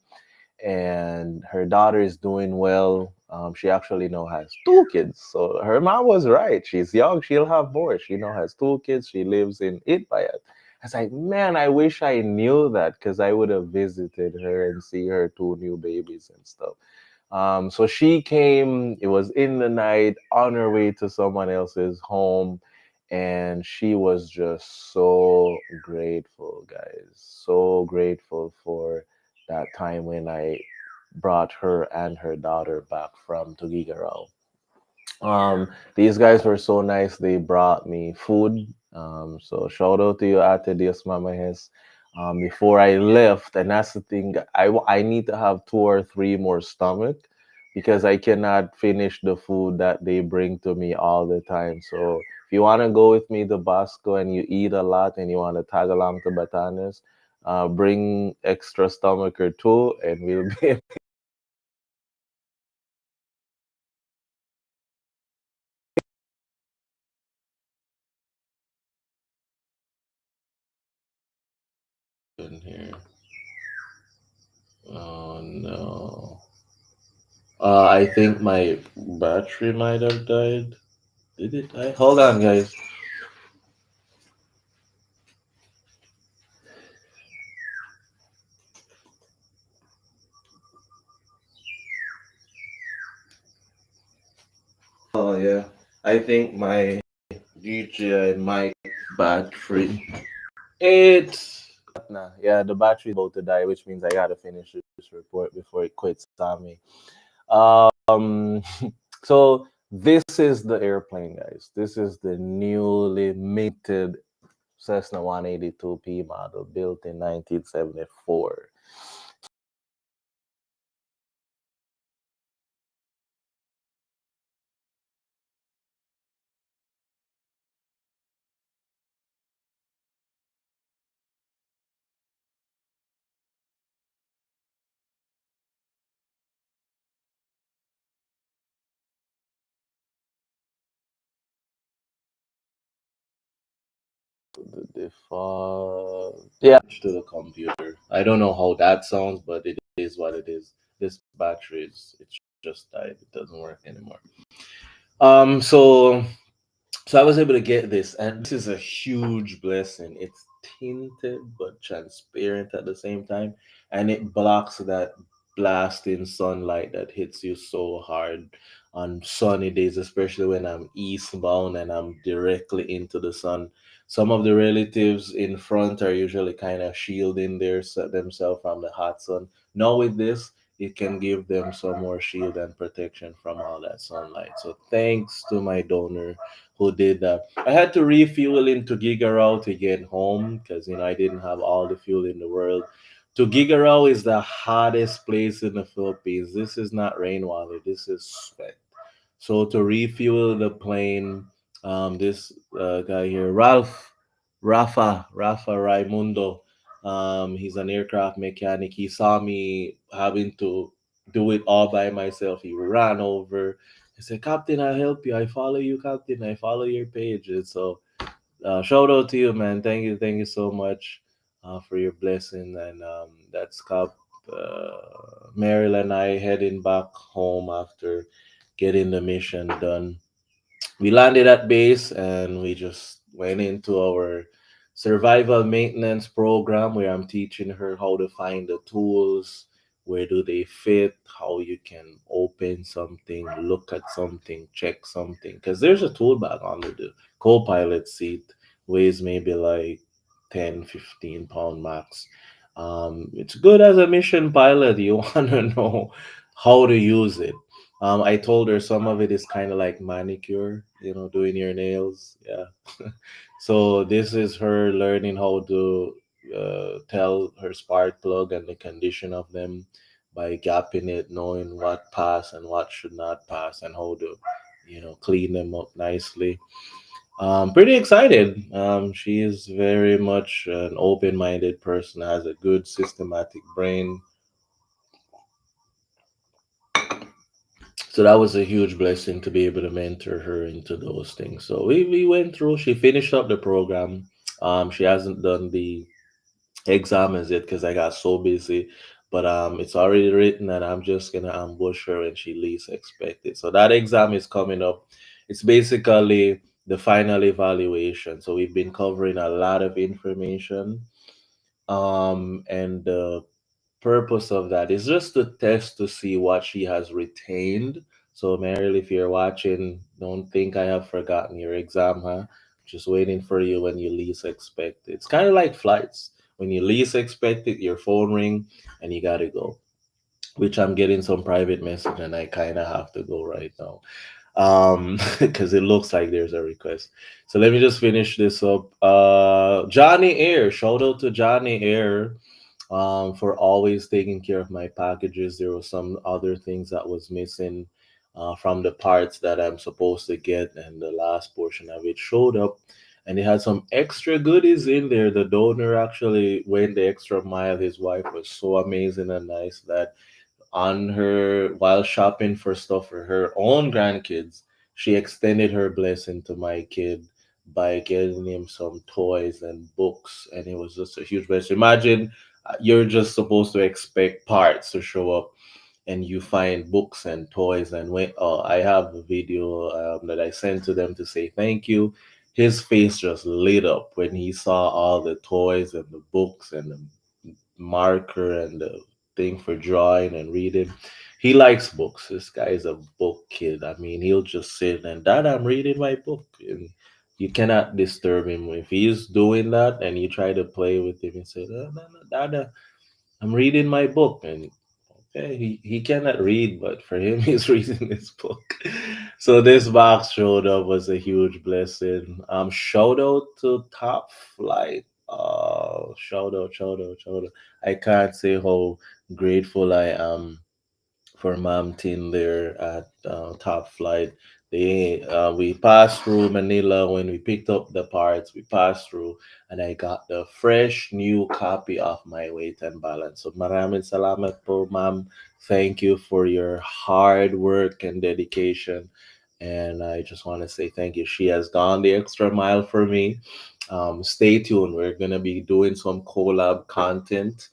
S1: And her daughter is doing well. She actually now has two kids. So her mom was right. She's young. She'll have more. She now has two kids. She lives in Itbayat. I was like, man, I wish I knew that because I would have visited her and see her two new babies and stuff. So she came, it was in the night on her way to someone else's home. And she was just so grateful, guys. So grateful for that time when I brought her and her daughter back from Tugigarao. These guys were so nice. They brought me food. So shout out to you, Ate Dios Mama Hes. Before I left, and that's the thing, I need to have two or three more stomach because I cannot finish the food that they bring to me all the time. So if you want to go with me to Bosco and you eat a lot and you want to tag along to Batanes, bring extra stomach or two, and we'll be in here. Oh no. I think my battery might have died. Did it die? Hold on, guys. Oh yeah. I think my DJI mic battery. It's nah. Yeah, the battery's about to die, which means I gotta finish this report before it quits on me. Um, so this is the airplane, guys. This is the newly minted Cessna 182P model built in 1974. The default, yeah, to the computer. I don't know how that sounds, but it is what it is. This battery is it's just died. It doesn't work anymore. So I was able to get this, and this is a huge blessing. It's tinted but transparent at the same time, and it blocks that blasting sunlight that hits you so hard on sunny days, especially when I'm eastbound and I'm directly into the sun. Some of the relatives in front are usually kind of shielding themselves from the hot sun. Now with this, it can give them some more shield and protection from all that sunlight. So thanks to my donor who did that. I had to refuel into Gigarao to get home because I didn't have all the fuel in the world. To Gigarao is the hottest place in the Philippines. This is not rainwater. This is sweat. So to refuel the plane, this guy here, Rafa Raimundo, he's an aircraft mechanic. He saw me having to do it all by myself. He ran over. He said, "Captain, I'll help you. I follow you, Captain. I follow your page." And so, shout out to you, man. Thank you so much for your blessing. And that's Cap. Meryl and I heading back home after getting the mission done. We landed at base and we just went into our survival maintenance program where I'm teaching her how to find the tools, where do they fit, how you can open something, look at something, check something. Because there's a tool bag under the co pilot seat, weighs maybe like 10, 15 pound max. It's good as a mission pilot. You want to know how to use it. I told her some of it is kind of like manicure, doing your nails. Yeah. So this is her learning how to tell her spark plug and the condition of them by gapping it, knowing what pass and what should not pass, and how to, clean them up nicely. Pretty excited. She is very much an open-minded person, has a good systematic brain. So that was a huge blessing to be able to mentor her into those things. So we went through. She finished up the program. She hasn't done the exam as yet because I got so busy. But it's already written, and I'm just gonna ambush her when she least expect it. So that exam is coming up. It's basically the final evaluation. So we've been covering a lot of information. And the purpose of that is just to test to see what she has retained. So, Meryl, if you're watching, don't think I have forgotten your exam, huh? Just waiting for you when you least expect it. It's kind of like flights. When you least expect it, your phone ring and you gotta go. Which I'm getting some private message and I kind of have to go right now, because it looks like there's a request. So let me just finish this up. Johnny Air, shout out to Johnny Air, for always taking care of my packages. There were some other things that was missing from the parts that I'm supposed to get, and the last portion of it showed up. And it had some extra goodies in there. The donor actually went the extra mile. His wife was so amazing and nice that on her while shopping for stuff for her own grandkids, she extended her blessing to my kid by getting him some toys and books, and it was just a huge blessing. Imagine you're just supposed to expect parts to show up, and you find books and toys. And when I have a video that I sent to them to say thank you. His face just lit up when he saw all the toys and the books and the marker and the thing for drawing and reading. He likes books. This guy is a book kid. I mean, he'll just sit and, Dad, I'm reading my book. And you cannot disturb him. If he's doing that and you try to play with him and say, no, no, no, Dada, I'm reading my book. And okay, he cannot read, but for him, he's reading his book. So this box showed up was a huge blessing. Shout out to Top Flight. Shout out. I can't say how grateful I am for Mom Tin there at Top Flight. We passed through Manila when we picked up the parts. We passed through, and I got the fresh new copy of my weight and balance. So maraming salamat po, Ma'am. Thank you for your hard work and dedication. And I just want to say thank you. She has gone the extra mile for me. Stay tuned. We're gonna be doing some collab content,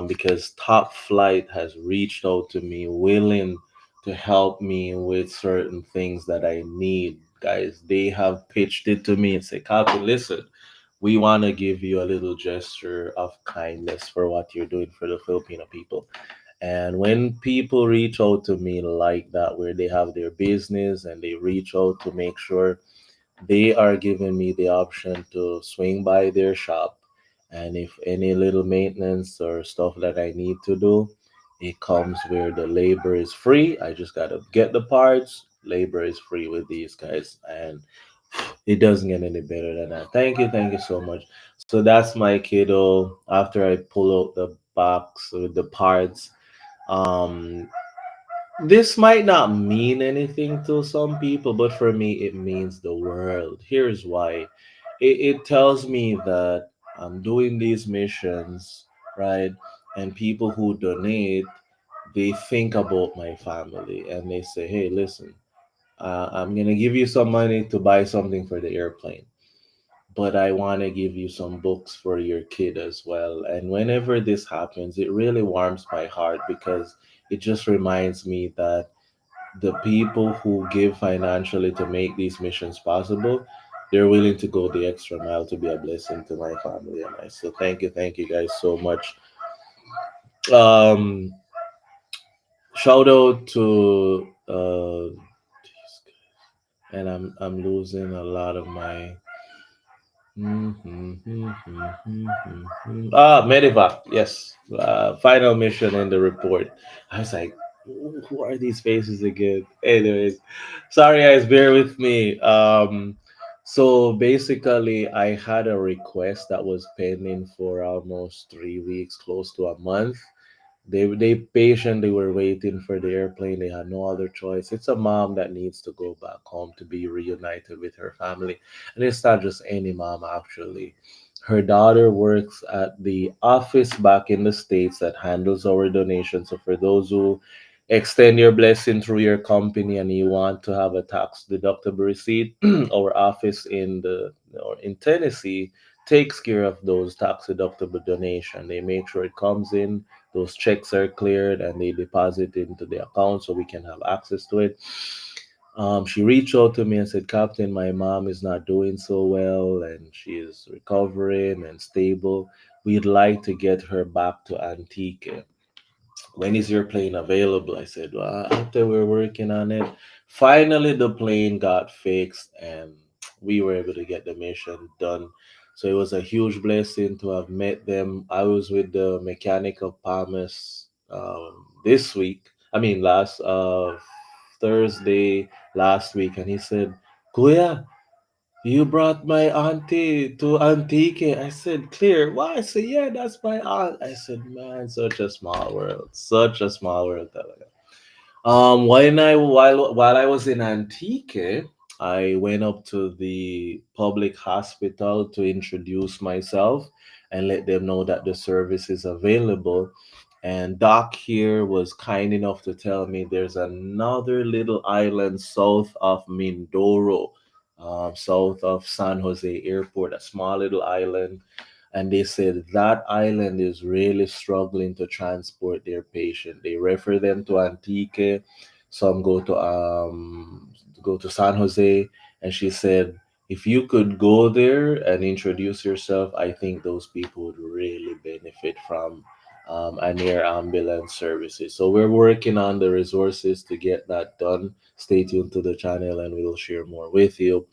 S1: because Top Flight has reached out to me, willing to help me with certain things that I need. Guys, they have pitched it to me and say, Copy, listen, we want to give you a little gesture of kindness for what you're doing for the Filipino people. And when people reach out to me like that, where they have their business and they reach out to make sure they are giving me the option to swing by their shop, and if any little maintenance or stuff that I need to do, it comes where the labor is free. I just gotta get the parts. Labor is free with these guys, and it doesn't get any better than that. Thank you so much. So that's my kiddo. After I pull out the box with the parts, um, this might not mean anything to some people, but for me, it means the world. Here's why. It tells me that I'm doing these missions, right? And people who donate, they think about my family and they say, hey, listen, I'm going to give you some money to buy something for the airplane, but I want to give you some books for your kid as well. And whenever this happens, it really warms my heart because it just reminds me that the people who give financially to make these missions possible, they're willing to go the extra mile to be a blessing to my family and I. So thank you guys so much. Um, Shout out to and I'm losing a lot of my. Medivac, yes. Final mission in the report. I was like, who are these faces again? Anyways, sorry guys, bear with me. So basically, I had a request that was pending for almost 3 weeks, close to a month. They patiently were waiting for the airplane. They had no other choice. It's a mom that needs to go back home to be reunited with her family, and it's not just any mom actually. Her daughter works at the office back in the states that handles our donations. So for those who extend your blessing through your company and you want to have a tax deductible receipt, our office in the or in Tennessee takes care of those tax deductible donation. They make sure it comes in, those checks are cleared, and they deposit into the account so we can have access to it. She reached out to me and said, Captain, my mom is not doing so well and she is recovering and stable. We'd like to get her back to Antique. When is your plane available? I said, well, after we're working on it. Finally, the plane got fixed and we were able to get the mission done. So it was a huge blessing to have met them. I was with the mechanic of Palmas this week. I mean, last Thursday last week, and he said, Kuya, you brought my auntie to Antique. I said, Clear. Why? I said, yeah, that's my aunt. I said, man, such a small world. Such a small world. Talaga. While I was in Antique, I went up to the public hospital to introduce myself and let them know that the service is available. And Doc here was kind enough to tell me there's another little island south of Mindoro, south of San Jose Airport, a small little island. And they said that island is really struggling to transport their patient. They refer them to Antique. Some go to San Jose. And she said, if you could go there and introduce yourself, I think those people would really benefit from and air ambulance services. So we're working on the resources to get that done. Stay tuned to the channel and we'll share more with you.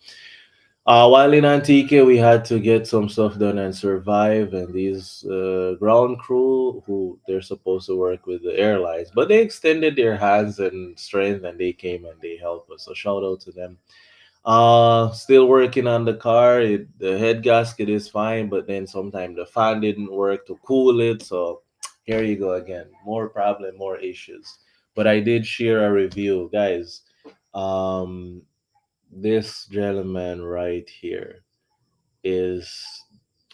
S1: While in Antique, we had to get some stuff done and survive. And these ground crew, who they're supposed to work with the airlines, but they extended their hands and strength and they came and they helped us. So shout out to them. Still working on the car. The head gasket is fine, but then sometimes the fan didn't work to cool it. So here you go again. More problem, more issues. But I did share a review, guys. Um, this gentleman right here is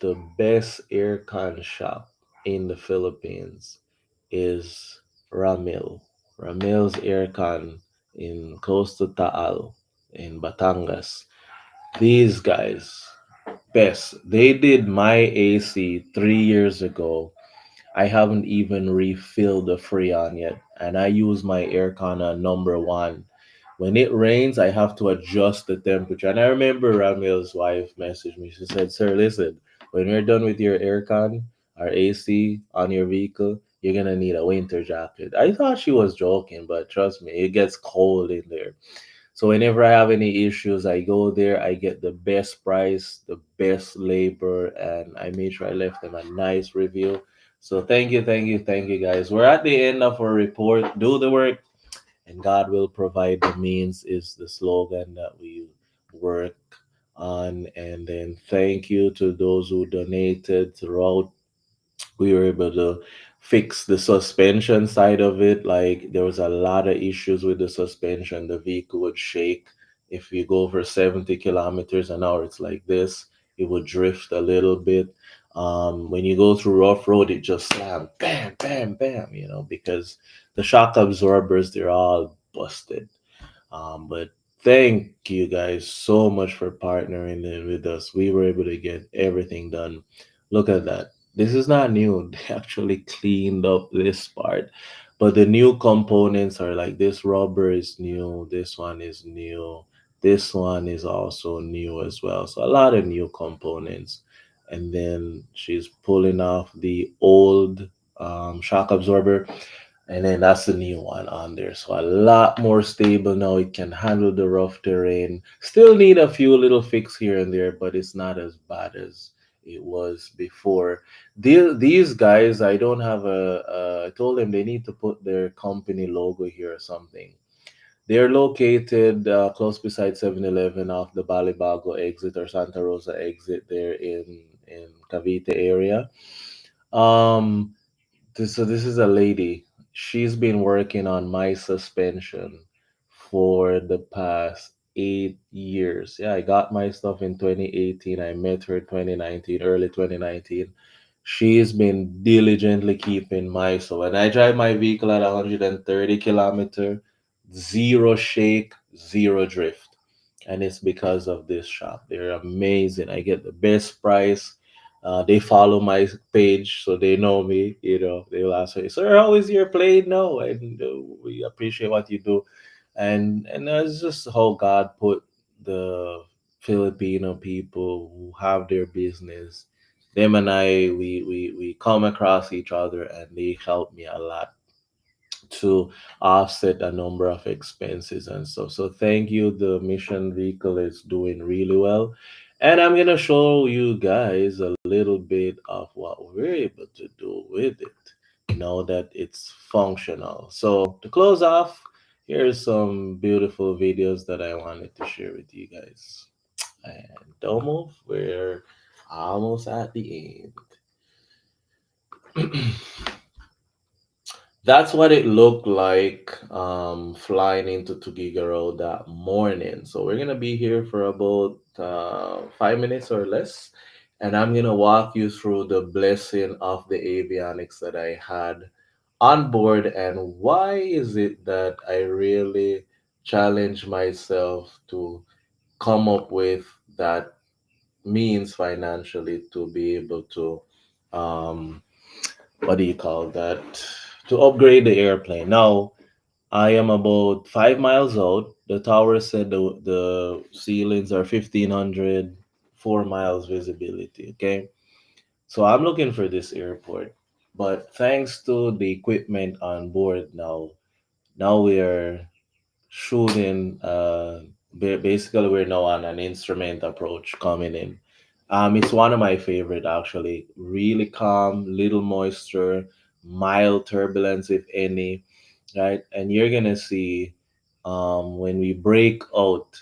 S1: the best aircon shop in the Philippines. Is Ramil. Ramil's aircon in Costa Taal in Batangas. These guys, best. They did my AC 3 years ago. I haven't even refilled the Freon yet, and I use my aircon on number one. When it rains, I have to adjust the temperature. And I remember Ramil's wife messaged me. She said, "Sir, listen, when we're done with your aircon, our AC on your vehicle, you're gonna need a winter jacket." I thought she was joking, but trust me, it gets cold in there. So whenever I have any issues, I go there, I get the best price, the best labor, and I made sure I left them a nice review. So thank you, thank you, thank you guys. We're at the end of our report. Do the work and God will provide the means is the slogan that we work on. And then thank you to those who donated throughout. We were able to fix the suspension side of it. Like there was a lot of issues with the suspension. The vehicle would shake if you go over 70 kilometers an hour. It's like this. It would drift a little bit. When you go through rough road, it just slam, bam, bam, bam. Because the shock absorbers they're all busted. But thank you guys so much for partnering in with us. We were able to get everything done. Look at that. This is not new. They actually cleaned up this part. But the new components are like this rubber is new, this one is new, this one is also new as well. So a lot of new components. And then she's pulling off the old shock absorber and then that's the new one on there. So a lot more stable now. It can handle the rough terrain. Still need a few little fix here and there, but it's not as bad as it was before. These guys, I don't have I told them they need to put their company logo here or something. They're located close beside 7-Eleven off the Balibago exit or Santa Rosa exit there in Cavite area. Um, so this is a lady. She's been working on my suspension for the past 8 years. Yeah, I got my stuff in 2018. I met her 2019, early 2019. She's been diligently keeping my, so when I drive my vehicle at 130 kilometer, zero shake, zero drift. And it's because of this shop. They're amazing. I get the best price. They follow my page, so they know me. They'll ask me, "Sir, how is your plane?" No, and we appreciate what you do, and that's just how God put the Filipino people who have their business. Them and I, we come across each other, and they help me a lot to offset a number of expenses and stuff. So thank you. The mission vehicle is doing really well. And I'm gonna show you guys a little bit of what we're able to do with it now that it's functional. So to close off, here's some beautiful videos that I wanted to share with you guys. And don't move, we're almost at the end. That's what it looked like flying into Tugigaro that morning. So we're gonna be here for about 5 minutes or less, and I'm gonna walk you through the blessing of the avionics that I had on board and why is it that I really challenge myself to come up with that means financially to be able to um, what do you call that, to upgrade the airplane. Now I am about 5 miles out. The tower said the ceilings are 1,500, 4 miles visibility. Okay, so I'm looking for this airport, but thanks to the equipment on board now we are shooting. Basically, we're now on an instrument approach coming in. It's one of my favorite actually. Really calm, little moisture, mild turbulence if any, right? And you're gonna see when we break out,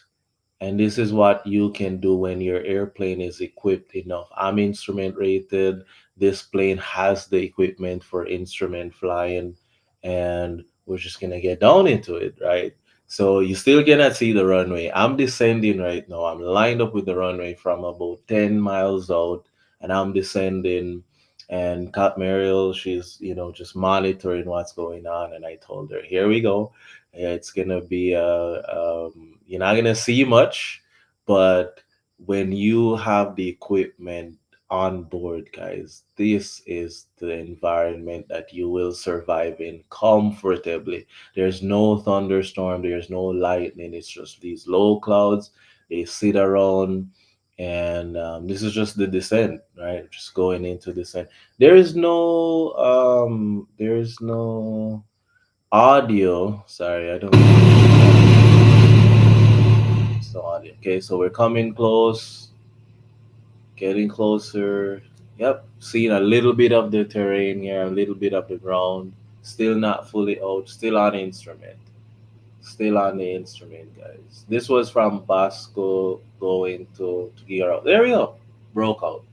S1: and this is what you can do when your airplane is equipped enough. I'm instrument rated. This plane has the equipment for instrument flying, and we're just gonna get down into it, right? So you still cannot see the runway. I'm descending right now. I'm lined up with the runway from about 10 miles out, and I'm descending. And Cat Mariel, she's just monitoring what's going on. And I told her, "Here we go. It's gonna be you're not gonna see much, but when you have the equipment on board, guys, this is the environment that you will survive in comfortably. There's no thunderstorm, there's no lightning. It's just these low clouds. They sit around, and this is just the descent, right? Just going into descent. There is no audio. Sorry, I don't. It's no audio. Okay, so we're coming close, getting closer. Yep, seeing a little bit of the terrain here, a little bit of the ground. Still not fully out. Still on instrument. Still on the instrument, guys. This was from Basco going to gear out. There we go. Broke out.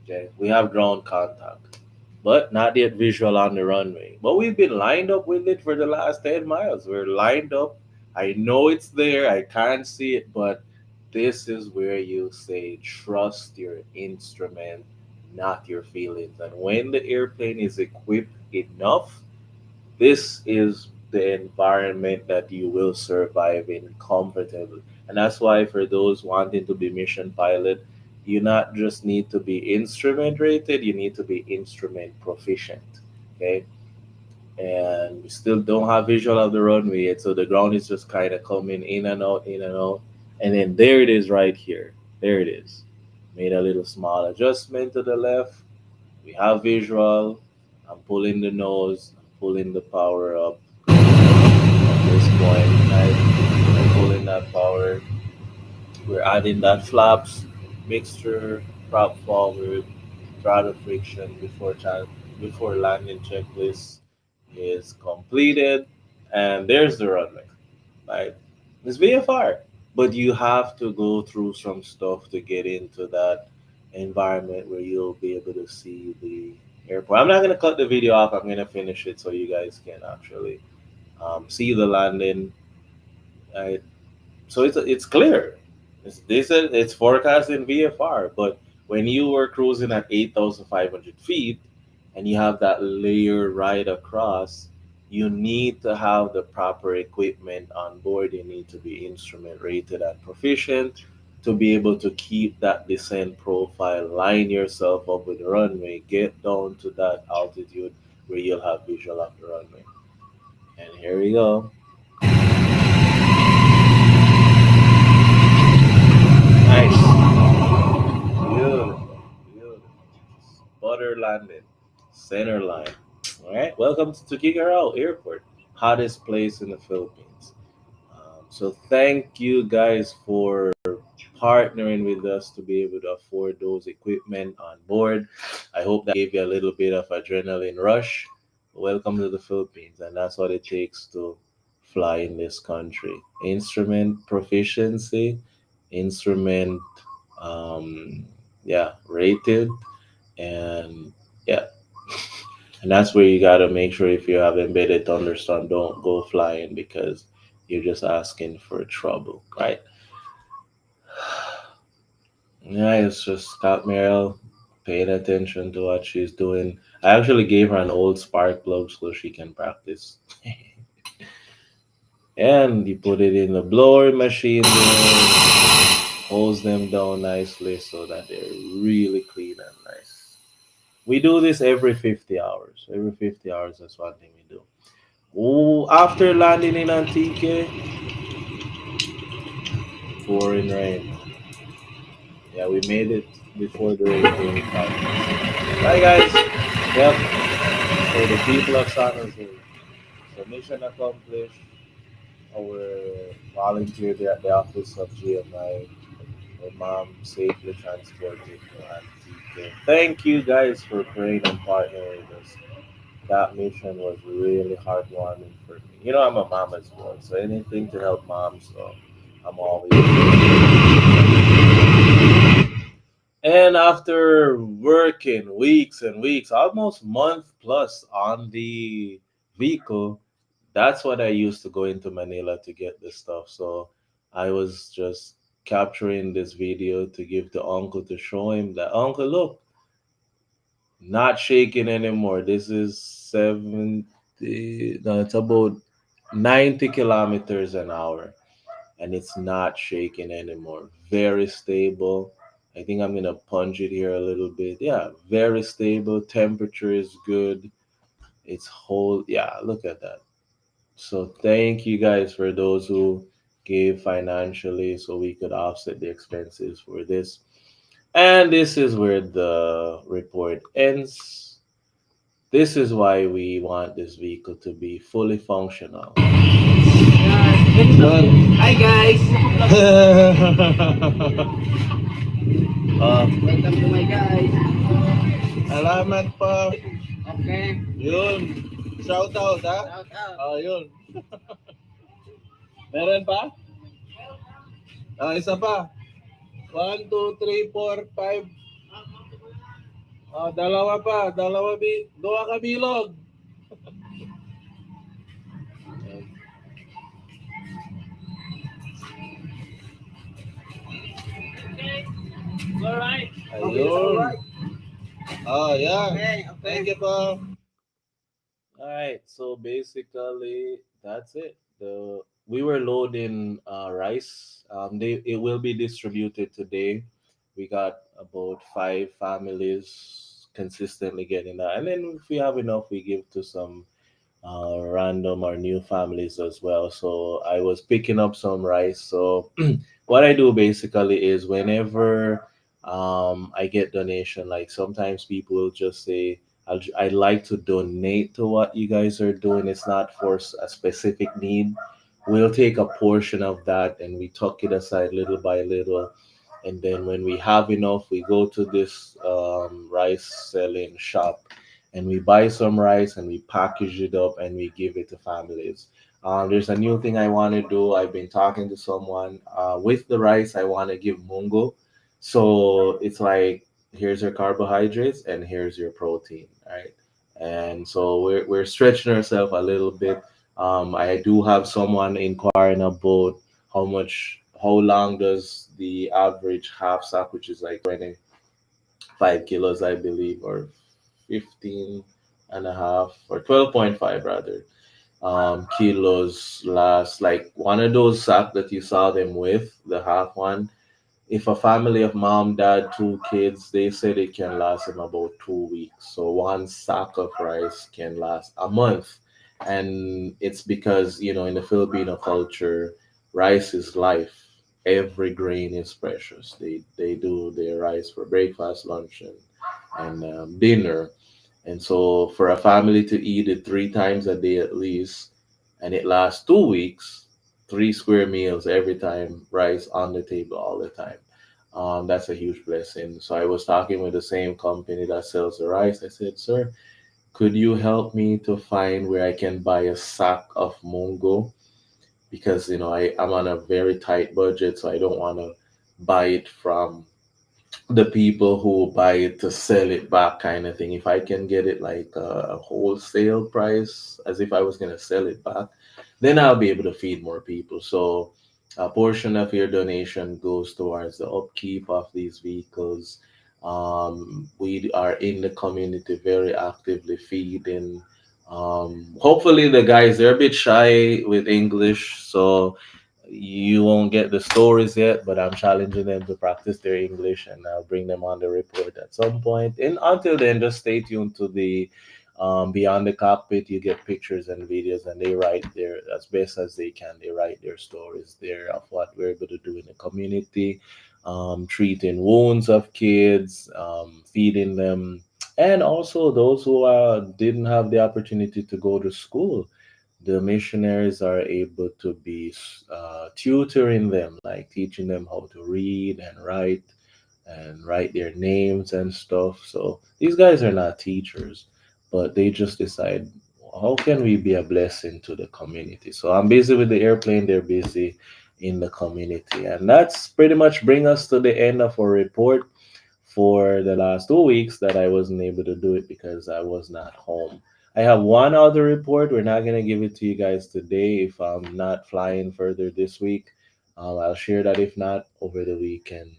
S1: Okay, we have ground contact, but not yet visual on the runway. But we've been lined up with it for the last 10 miles. We're lined up. I know it's there. I can't see it, but this is where you say trust your instrument, not your feelings. And when the airplane is equipped enough, this is the environment that you will survive in comfortably. And that's why for those wanting to be mission pilot, you not just need to be instrument rated, you need to be instrument proficient. Okay. And we still don't have visual of the runway yet, so the ground is just kind of coming in and out, in and out. And then there it is right here. There it is. Made a little small adjustment to the left. We have visual. I'm pulling the nose, I'm pulling the power up at this point. I'm pulling that power. We're adding that flaps. mixture, prop forward, throttle friction before landing checklist is completed, and there's the runway. Right? It's VFR, but you have to go through some stuff to get into that environment where you'll be able to see the airport. I'm not gonna cut the video off. I'm gonna finish it so you guys can actually see the landing. Right? So it's clear. They said it's forecast in VFR, but when you were cruising at 8,500 feet and you have that layer right across, you need to have the proper equipment on board. You need to be instrument rated and proficient to be able to keep that descent profile, line yourself up with the runway, get down to that altitude where you'll have visual of the runway. And here we go. Nice. Beautiful, beautiful. Butter landing, center line. All right, welcome to Kigarao Airport, hottest place in the Philippines. So thank you guys for partnering with us to be able to afford those equipment on board. I hope that gave you a little bit of adrenaline rush. Welcome to the Philippines, and that's what it takes to fly in this country. Instrument proficiency, instrument, um, yeah, rated, and yeah, and that's where you gotta make sure if you have embedded thunderstorm, don't go flying because you're just asking for trouble, right? Yeah, it's just Scott Merrill paying attention to what she's doing. I actually gave her an old spark plug so she can practice. And you put it in the blower machine there, holds them down nicely so that they're really clean and nice. We do this every 50 hours. Every 50 hours, that's one thing we do. Oh, after landing in Antique, pouring rain. Yeah, we made it before the rain came. Bye, guys. Yep. So the people of San Jose. So mission accomplished. Our volunteer there at the office of GMI. Our mom safely transported to Antique. Thank you guys for praying and partnering with us. That mission was really heartwarming for me. You know, I'm a mom as well, so anything to help moms, so I'm always. And after working weeks and weeks, almost month plus on the vehicle, that's what I used to go into Manila to get this stuff. So I was just capturing this video to give to uncle to show him that uncle, look, not shaking anymore. This is 70, no, it's about 90 kilometers an hour, and it's not shaking anymore. Very stable. I think I'm gonna punch it here a little bit. Yeah, very stable. Temperature is good. It's whole. Yeah, look at that. So thank you guys for those who gave financially so we could offset the expenses for this. And this is where the report ends. This is why we want this vehicle to be fully functional.
S2: Hi guys. Welcome to my guys. Salamat po. Okay. Yun. Shout out ha. Shout out. Oh, yun. Meron pa? Ah, isa pa. 1, 2, 3, 4, 5. Ah, dalawa pa. Dua ka bilog. Alright. Ayun. Oh, yeah. Okay, okay. Thank you po.
S1: All right, so basically that's it. The We were loading rice. It will be distributed today. We got about 5 families consistently getting that, and then if we have enough, we give to some random or new families as well. So I was picking up some rice. So what I do basically is whenever I get donation, like sometimes people will just say, I'd like to donate to what you guys are doing. It's not for a specific need. We'll take a portion of that and we tuck it aside little by little. And then when we have enough, we go to this rice selling shop and we buy some rice and we package it up and we give it to families. There's a new thing I want to do. I've been talking to someone with the rice. I want to give mungo. So it's like, here's your carbohydrates and here's your protein, right? And so we're stretching ourselves a little bit. I do have someone inquiring about how long does the average half sack, which is like 25 kilos, I believe, or 15 and a half, or 12.5 rather, kilos last. Like one of those sack that you saw them with, the half one, if a family of mom, dad, two kids, they said it can last them about 2 weeks. So one sack of rice can last a month. And it's because, in the Filipino culture, rice is life. Every grain is precious. They do their rice for breakfast, lunch, and dinner. And so for a family to eat it 3 times a day at least, and it lasts 2 weeks, 3 square meals every time, rice on the table all the time. That's a huge blessing. So I was talking with the same company that sells the rice. I said, sir, could you help me to find where I can buy a sack of mungo? Because, I'm on a very tight budget, so I don't want to buy it from the people who buy it to sell it back kind of thing. If I can get it like a wholesale price as if I was going to sell it back, then I'll be able to feed more people. So a portion of your donation goes towards the upkeep of these vehicles. We are in the community very actively feeding. Hopefully the guys, they're a bit shy with English, so you won't get the stories yet, but I'm challenging them to practice their English and I'll bring them on the report at some point. And until then, just stay tuned to the Beyond the Cockpit. You get pictures and videos, and they write their, as best as they can, they write their stories there of what we're able to do in the community, treating wounds of kids, feeding them, and also those who didn't have the opportunity to go to school. The missionaries are able to be tutoring them, like teaching them how to read and write their names and stuff. So these guys are not teachers, but they just decide, how can we be a blessing to the community? So I'm busy with the airplane, they're busy in the community. And that's pretty much bring us to the end of our report for the last 2 weeks that I wasn't able to do it because I was not home. I have one other report. We're not going to give it to you guys today if I'm not flying further this week. I'll share that if not over the weekend.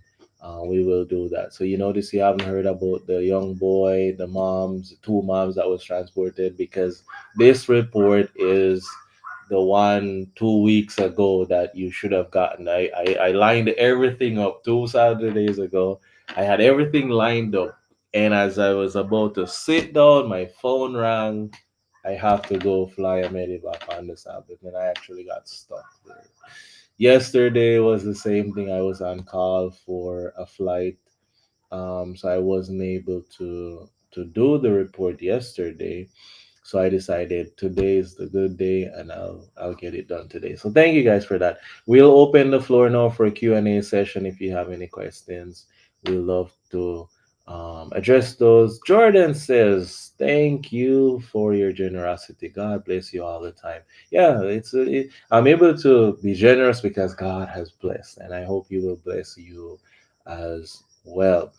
S1: We will do that. So you notice you haven't heard about the young boy, the moms, the two moms that was transported, because this report is the one 2 weeks ago that you should have gotten. I lined everything up 2 Saturdays ago. I had everything lined up. And as I was about to sit down, my phone rang. I have to go fly a medevac on the Sabbath, and I actually got stuck there. Yesterday was the same thing. I was on call for a flight, so I wasn't able to do the report yesterday. So I decided today is the good day, and I'll get it done today. So thank you guys for that. We'll open the floor now for a Q&A session. If you have any questions, we'll love to address those. Jordan says, "Thank you for your generosity. God bless you all the time." Yeah, I'm able to be generous because God has blessed, and I hope you will bless you as well.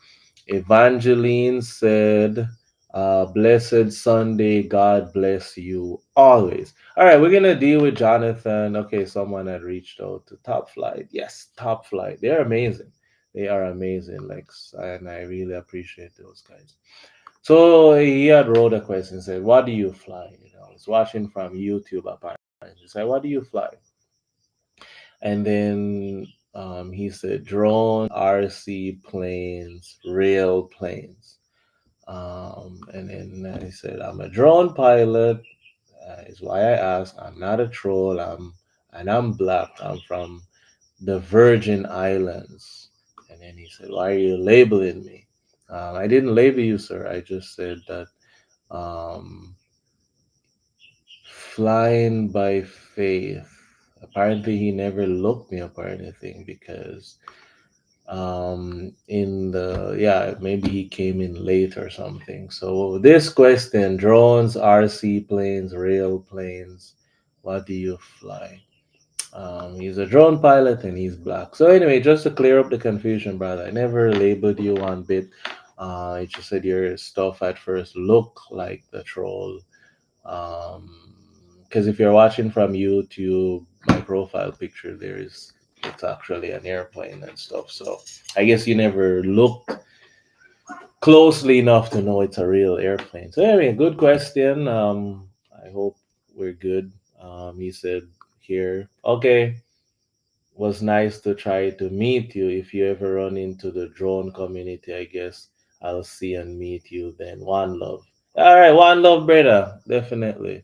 S1: Evangeline said, blessed Sunday. God bless you always. All right, we're going to deal with Jonathan. Okay, someone had reached out to Top Flight. Yes, Top Flight. They're amazing. They are amazing, Lex, and I really appreciate those guys. So he had wrote a question, said, what do you fly? I was watching from YouTube apparently. He said, what do you fly? And then he said, drone, RC planes, rail planes. And then he said, I'm a drone pilot. Is why I asked. I'm not a troll. I'm black. I'm from the Virgin Islands. And then he said, why are you labeling me? I didn't label you, sir. I just said that um, flying by faith. Apparently, he never looked me up or anything because in the, yeah, maybe he came in late or something. So this question: drones, RC planes, rail planes, what do you fly? He's a drone pilot and he's black. So anyway, just to clear up the confusion, brother, I never labeled you one bit. I just said your stuff at first looked like the troll. Um, because if you're watching from YouTube, my profile picture there is, it's actually an airplane and stuff. So I guess you never looked closely enough to know it's a real airplane. So anyway, good question. I hope we're good. He said here, okay, was nice to try to meet you. If you ever run into the drone community, I guess I'll see and meet you then. One love. All right, one love, brother. Definitely.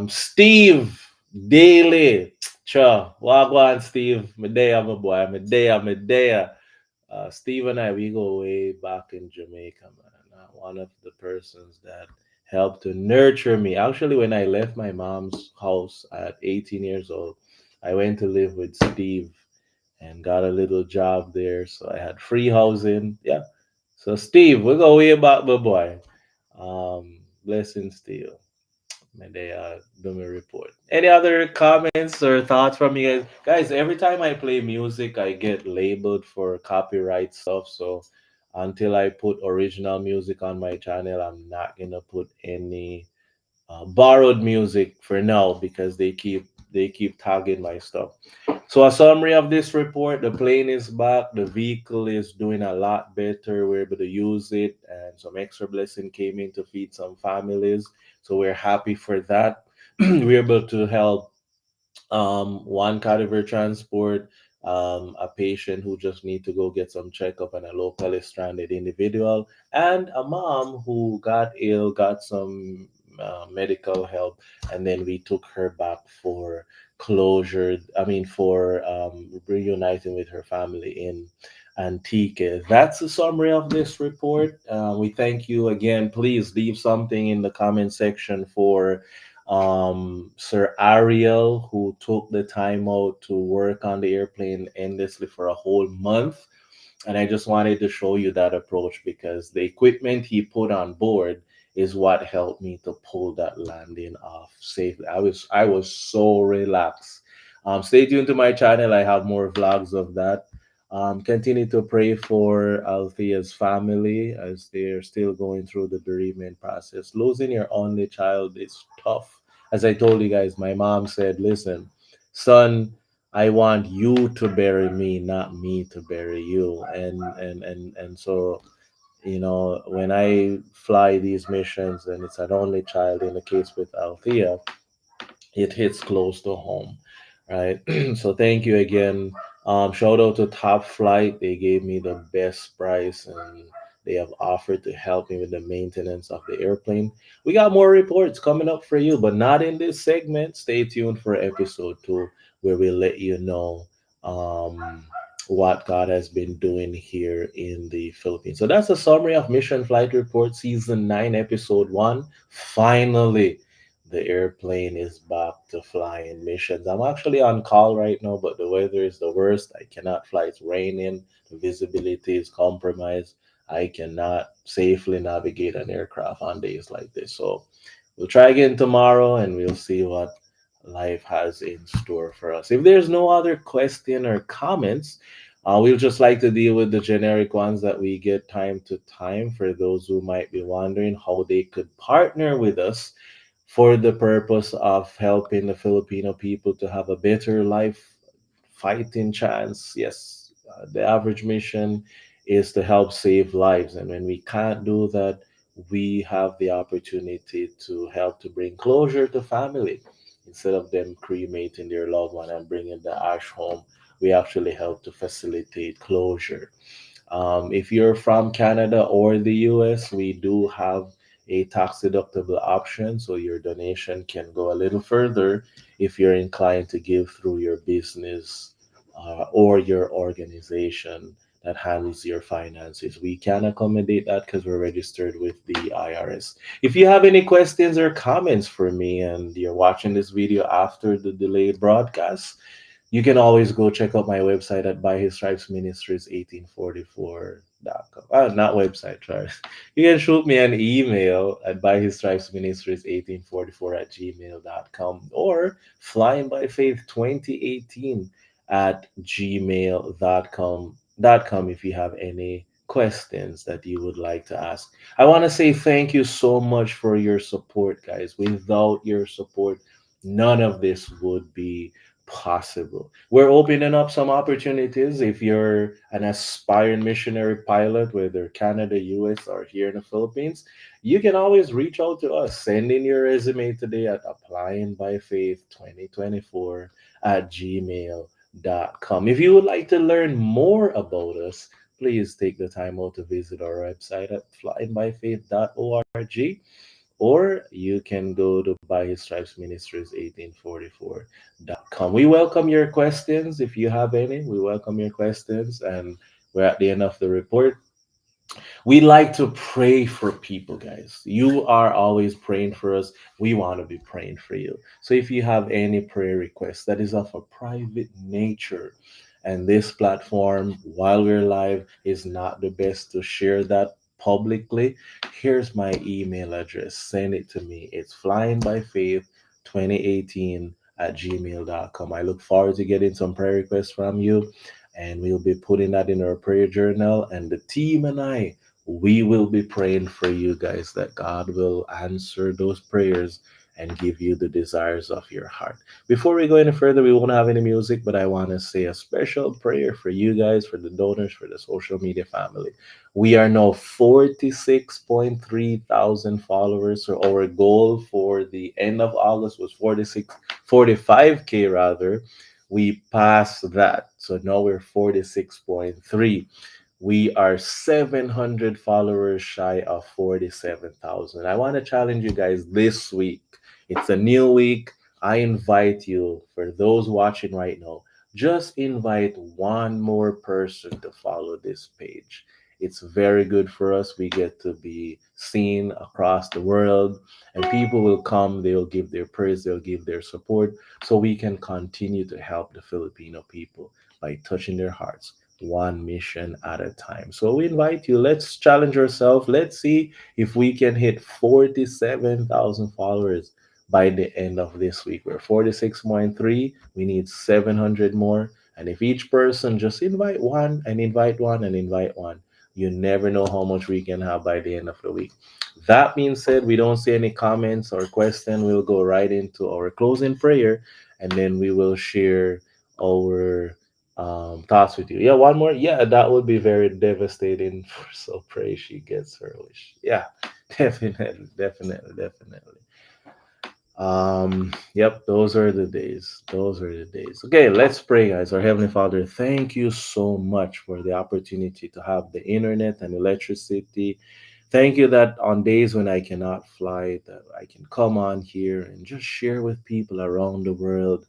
S1: Steve Daly. Cha, wagwan, Steve. Medea, my boy. Medea, Medea. Steve and I, we go way back in Jamaica, man. One of the persons that helped to nurture me. Actually, when I left my mom's house at 18 years old, I went to live with Steve and got a little job there. So I had free housing. Yeah. So Steve, we go way back, my boy. Blessings to you. May they do me report. Any other comments or thoughts from you guys? Guys, every time I play music, I get labeled for copyright stuff. So until I put original music on my channel, I'm not gonna put any borrowed music for now because they keep tagging my stuff. So a summary of this report: the plane is back, the vehicle is doing a lot better. We're able to use it, and some extra blessing came in to feed some families. So we're happy for that. We're able to help one cadaver transport, a patient who just need to go get some checkup, and a locally stranded individual, and a mom who got ill, got some medical help, and then we took her back for closure. I mean, for reuniting with her family in Antique. That's a summary of this report. We thank you again. Please leave something in the comment section for Sir Ariel, who took the time out to work on the airplane endlessly for a whole month. And I just wanted to show you that approach because the equipment he put on board is what helped me to pull that landing off safely. I was so relaxed. Stay tuned to my channel. I have more vlogs of that. Continue to pray for Althea's family as they're still going through the bereavement process. Losing your only child is tough. As I told you guys, my mom said, "Listen, son, I want you to bury me, not me to bury you." And so, when I fly these missions and it's an only child, in the case with Althea, it hits close to home, right? So thank you again. Shout out to Top Flight. They gave me the best price and they have offered to help me with the maintenance of the airplane. We got more reports coming up for you, but not in this segment. Stay tuned for episode 2, where we'll let you know um, what God has been doing here in the Philippines. So that's a summary of Mission Flight Report Season 9, Episode 1. Finally, the airplane is back to flying missions. I'm actually on call right now, but the weather is the worst. I cannot fly. It's raining. The visibility is compromised. I cannot safely navigate an aircraft on days like this. So we'll try again tomorrow and we'll see what life has in store for us. If there's no other question or comments, we'll just like to deal with the generic ones that we get time to time for those who might be wondering how they could partner with us for the purpose of helping the Filipino people to have a better life fighting chance. Yes, the average mission is to help save lives. And when we can't do that, we have the opportunity to help to bring closure to family. Instead of them cremating their loved one and bringing the ash home, we actually help to facilitate closure. If you're from Canada or the US, we do have a tax deductible option, so your donation can go a little further if you're inclined to give through your business or your organization that handles your finances. We can accommodate that because we're registered with the IRS. If you have any questions or comments for me and you're watching this video after the delayed broadcast, You can always go check out my website at By His Stripes Ministries 1844.com. Not website, sorry. You can shoot me an email at By His Stripes Ministries 1844 at gmail.com or Flying by Faith 2018 at gmail.com if you have any questions that you would like to ask. I want to say thank you so much for your support, guys. Without your support, none of this would be possible. We're opening up some opportunities. If you're an aspiring missionary pilot, whether Canada, US, or here in the Philippines, you can always reach out to us. Send in your resume today at applyingbyfaith2024 at gmail.com. If you would like to learn more about us, please take the time out to visit our website at flyingbyfaith.org, or you can go to By His Stripes Ministries 1844.com. We welcome your questions if you have any. We welcome your questions, and we're at the end of the report. We like to pray for people, guys. You are always praying for us. We want to be praying for you. So if you have any prayer requests that is of a private nature, and this platform, while we're live, is not the best to share that publicly, here's my email address. Send it to me. It's flyingbyfaith2018 at gmail.com. I look forward to getting some prayer requests from you, and we'll be putting that in our prayer journal. And the team and I, we will be praying for you guys that God will answer those prayers and give you the desires of your heart. Before we go any further, we won't have any music, but I want to say a special prayer for you guys, for the donors, for the social media family. We are now 46.3 thousand followers. So our goal for the end of August was 45K rather. We passed that. So now we're 46.3. We are 700 followers shy of 47,000. I want to challenge you guys this week. It's a new week. I invite you, for those watching right now, just invite one more person to follow this page. It's very good for us. We get to be seen across the world, and people will come, they'll give their praise, they'll give their support, so we can continue to help the Filipino people by touching their hearts one mission at a time. So we invite you, let's challenge ourselves. Let's see if we can hit 47,000 followers by the end of this week. We're 46.3. We need 700 more. And if each person just invite one and invite one and invite one, you never know how much we can have by the end of the week. That being said, we don't see any comments or question. We'll go right into our closing prayer, and then we will share our thoughts with you. Yeah, one more. Yeah, that would be very devastating for So Pray she gets her wish. Yeah, definitely, definitely, definitely. Yep, those are the days. Those are the days. Okay, let's pray, guys. Our Heavenly Father, thank you so much for the opportunity to have the internet and electricity. Thank you that on days when I cannot fly, that I can come on here and just share with people around the world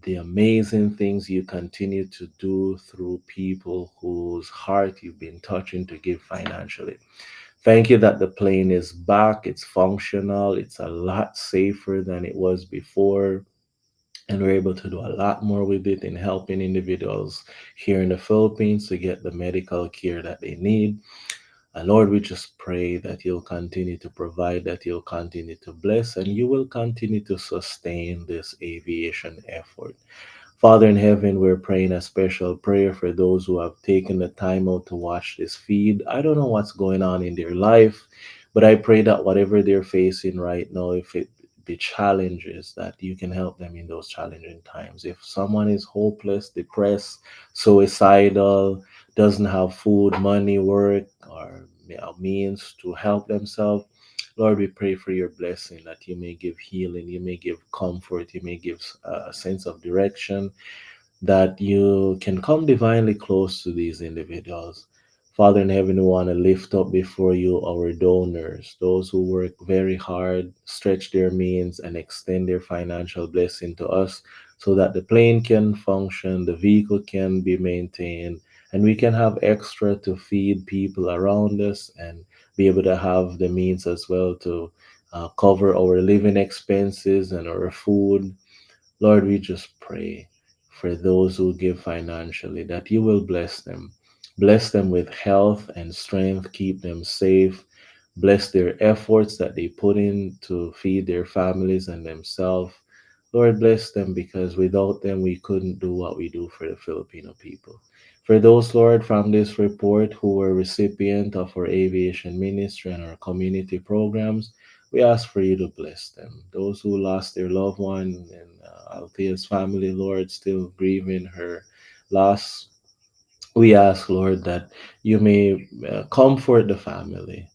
S1: the amazing things you continue to do through people whose heart you've been touching to give financially. Thank you that the plane is back, it's functional, it's a lot safer than it was before, and we're able to do a lot more with it in helping individuals here in the Philippines to get the medical care that they need. And Lord, we just pray that you'll continue to provide, that you'll continue to bless, and you will continue to sustain this aviation effort. Father in heaven, we're praying a special prayer for those who have taken the time out to watch this feed. I don't know what's going on in their life, but I pray that whatever they're facing right now, if it be challenges, that you can help them in those challenging times. If someone is hopeless, depressed, suicidal, doesn't have food, money, work, or means to help themselves, Lord, we pray for your blessing, that you may give healing, you may give comfort, you may give a sense of direction, that you can come divinely close to these individuals. Father in heaven, we want to lift up before you our donors, those who work very hard, stretch their means, and extend their financial blessing to us so that the plane can function, the vehicle can be maintained, and we can have extra to feed people around us and be able to have the means as well to cover our living expenses and our food. Lord, we just pray for those who give financially, that you will bless them. Bless them with health and strength, keep them safe. Bless their efforts that they put in to feed their families and themselves. Lord, bless them because without them, we couldn't do what we do for the Filipino people. For those, Lord, from this report who were recipient of our aviation ministry and our community programs, we ask for you to bless them. Those who lost their loved one and Althea's family, Lord, still grieving her loss, we ask, Lord, that you may comfort the family.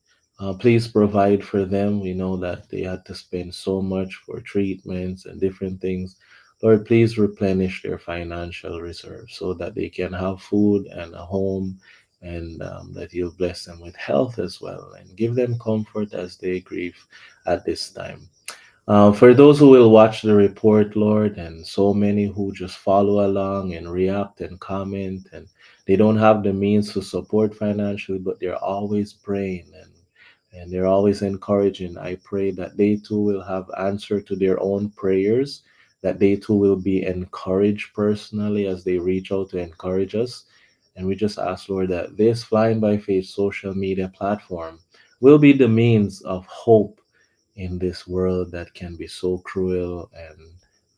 S1: Please provide for them. We know that they had to spend so much for treatments and different things. Lord, please replenish their financial reserves so that they can have food and a home, and that you'll bless them with health as well and give them comfort as they grieve at this time. For those who will watch the report, Lord, and so many who just follow along and react and comment, and they don't have the means to support financially, but they're always praying and they're always encouraging. I pray that they too will have answer to their own prayers, that they too will be encouraged personally as they reach out to encourage us. And we just ask, Lord, that this Flying by Faith social media platform will be the means of hope in this world that can be so cruel and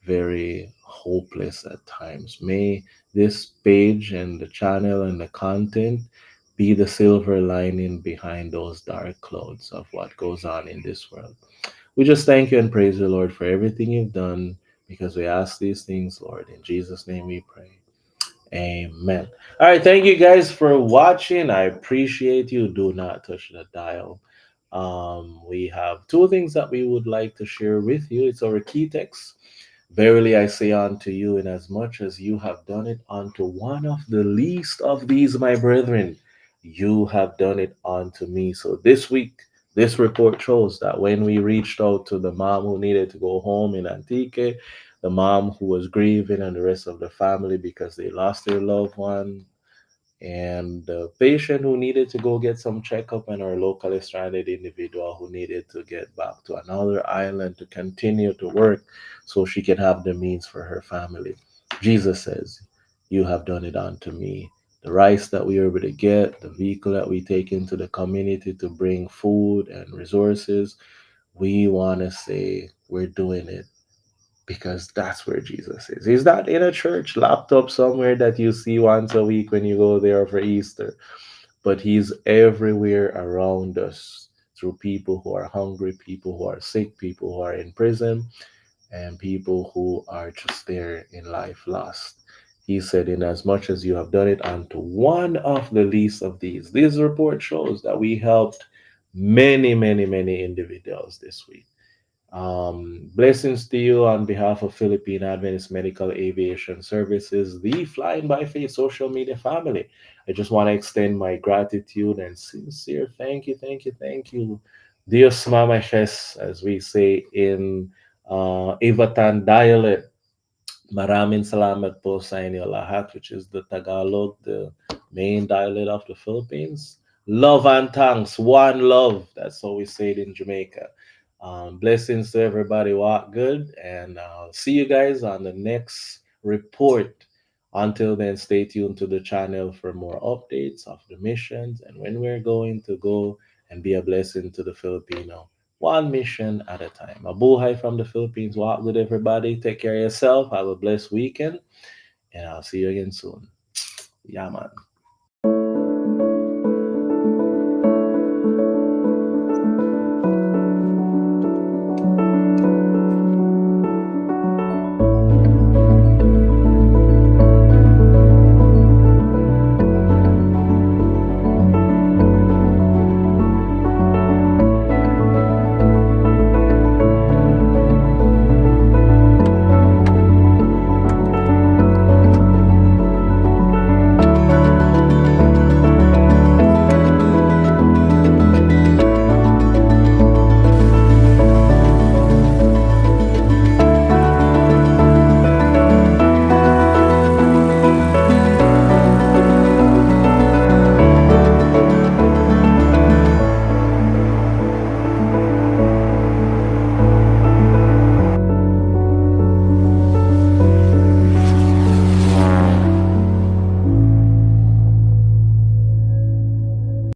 S1: very hopeless at times. May this page and the channel and the content be the silver lining behind those dark clouds of what goes on in this world. We just thank you and praise you, Lord, for everything you've done because we ask these things, Lord. In Jesus' name we pray. Amen. All right, thank you guys for watching. I appreciate you. Do not touch the dial. We have two things that we would like to share with you. It's our key text. Verily I say unto you, inasmuch as you have done it unto one of the least of these, my brethren, you have done it unto me. So this week, this report shows that when we reached out to the mom who needed to go home in Antique, the mom who was grieving, and the rest of the family because they lost their loved one, and the patient who needed to go get some checkup, and our locally stranded individual who needed to get back to another island to continue to work so she can have the means for her family. Jesus says, you have done it unto me. The rice that we are able to get, the vehicle that we take into the community to bring food and resources, we want to say we're doing it because that's where Jesus is. He's not in a church locked up somewhere that you see once a week when you go there for Easter, but He's everywhere around us through people who are hungry, people who are sick, people who are in prison, and people who are just there in life lost. He said, in as much as you have done it unto one of the least of these. This report shows that we helped many, many, many individuals this week. Blessings to you on behalf of Philippine Adventist Medical Aviation Services, the Flying by Faith social media family. I just want to extend my gratitude and sincere thank you, thank you, thank you. Dios mamaches, as we say in Ivatan dialect. Maraming salamat po sa inyo lahat, which is the Tagalog, the main dialect of the Philippines. Love and thanks, one love. That's how we say it in Jamaica. Blessings to everybody. Walk good, and see you guys on the next report. Until then, stay tuned to the channel for more updates of the missions and when we're going to go and be a blessing to the Filipino, one mission at a time. Mabuhay from the Philippines. Walk with everybody. Take care of yourself. Have a blessed weekend. And I'll see you again soon. Yaman.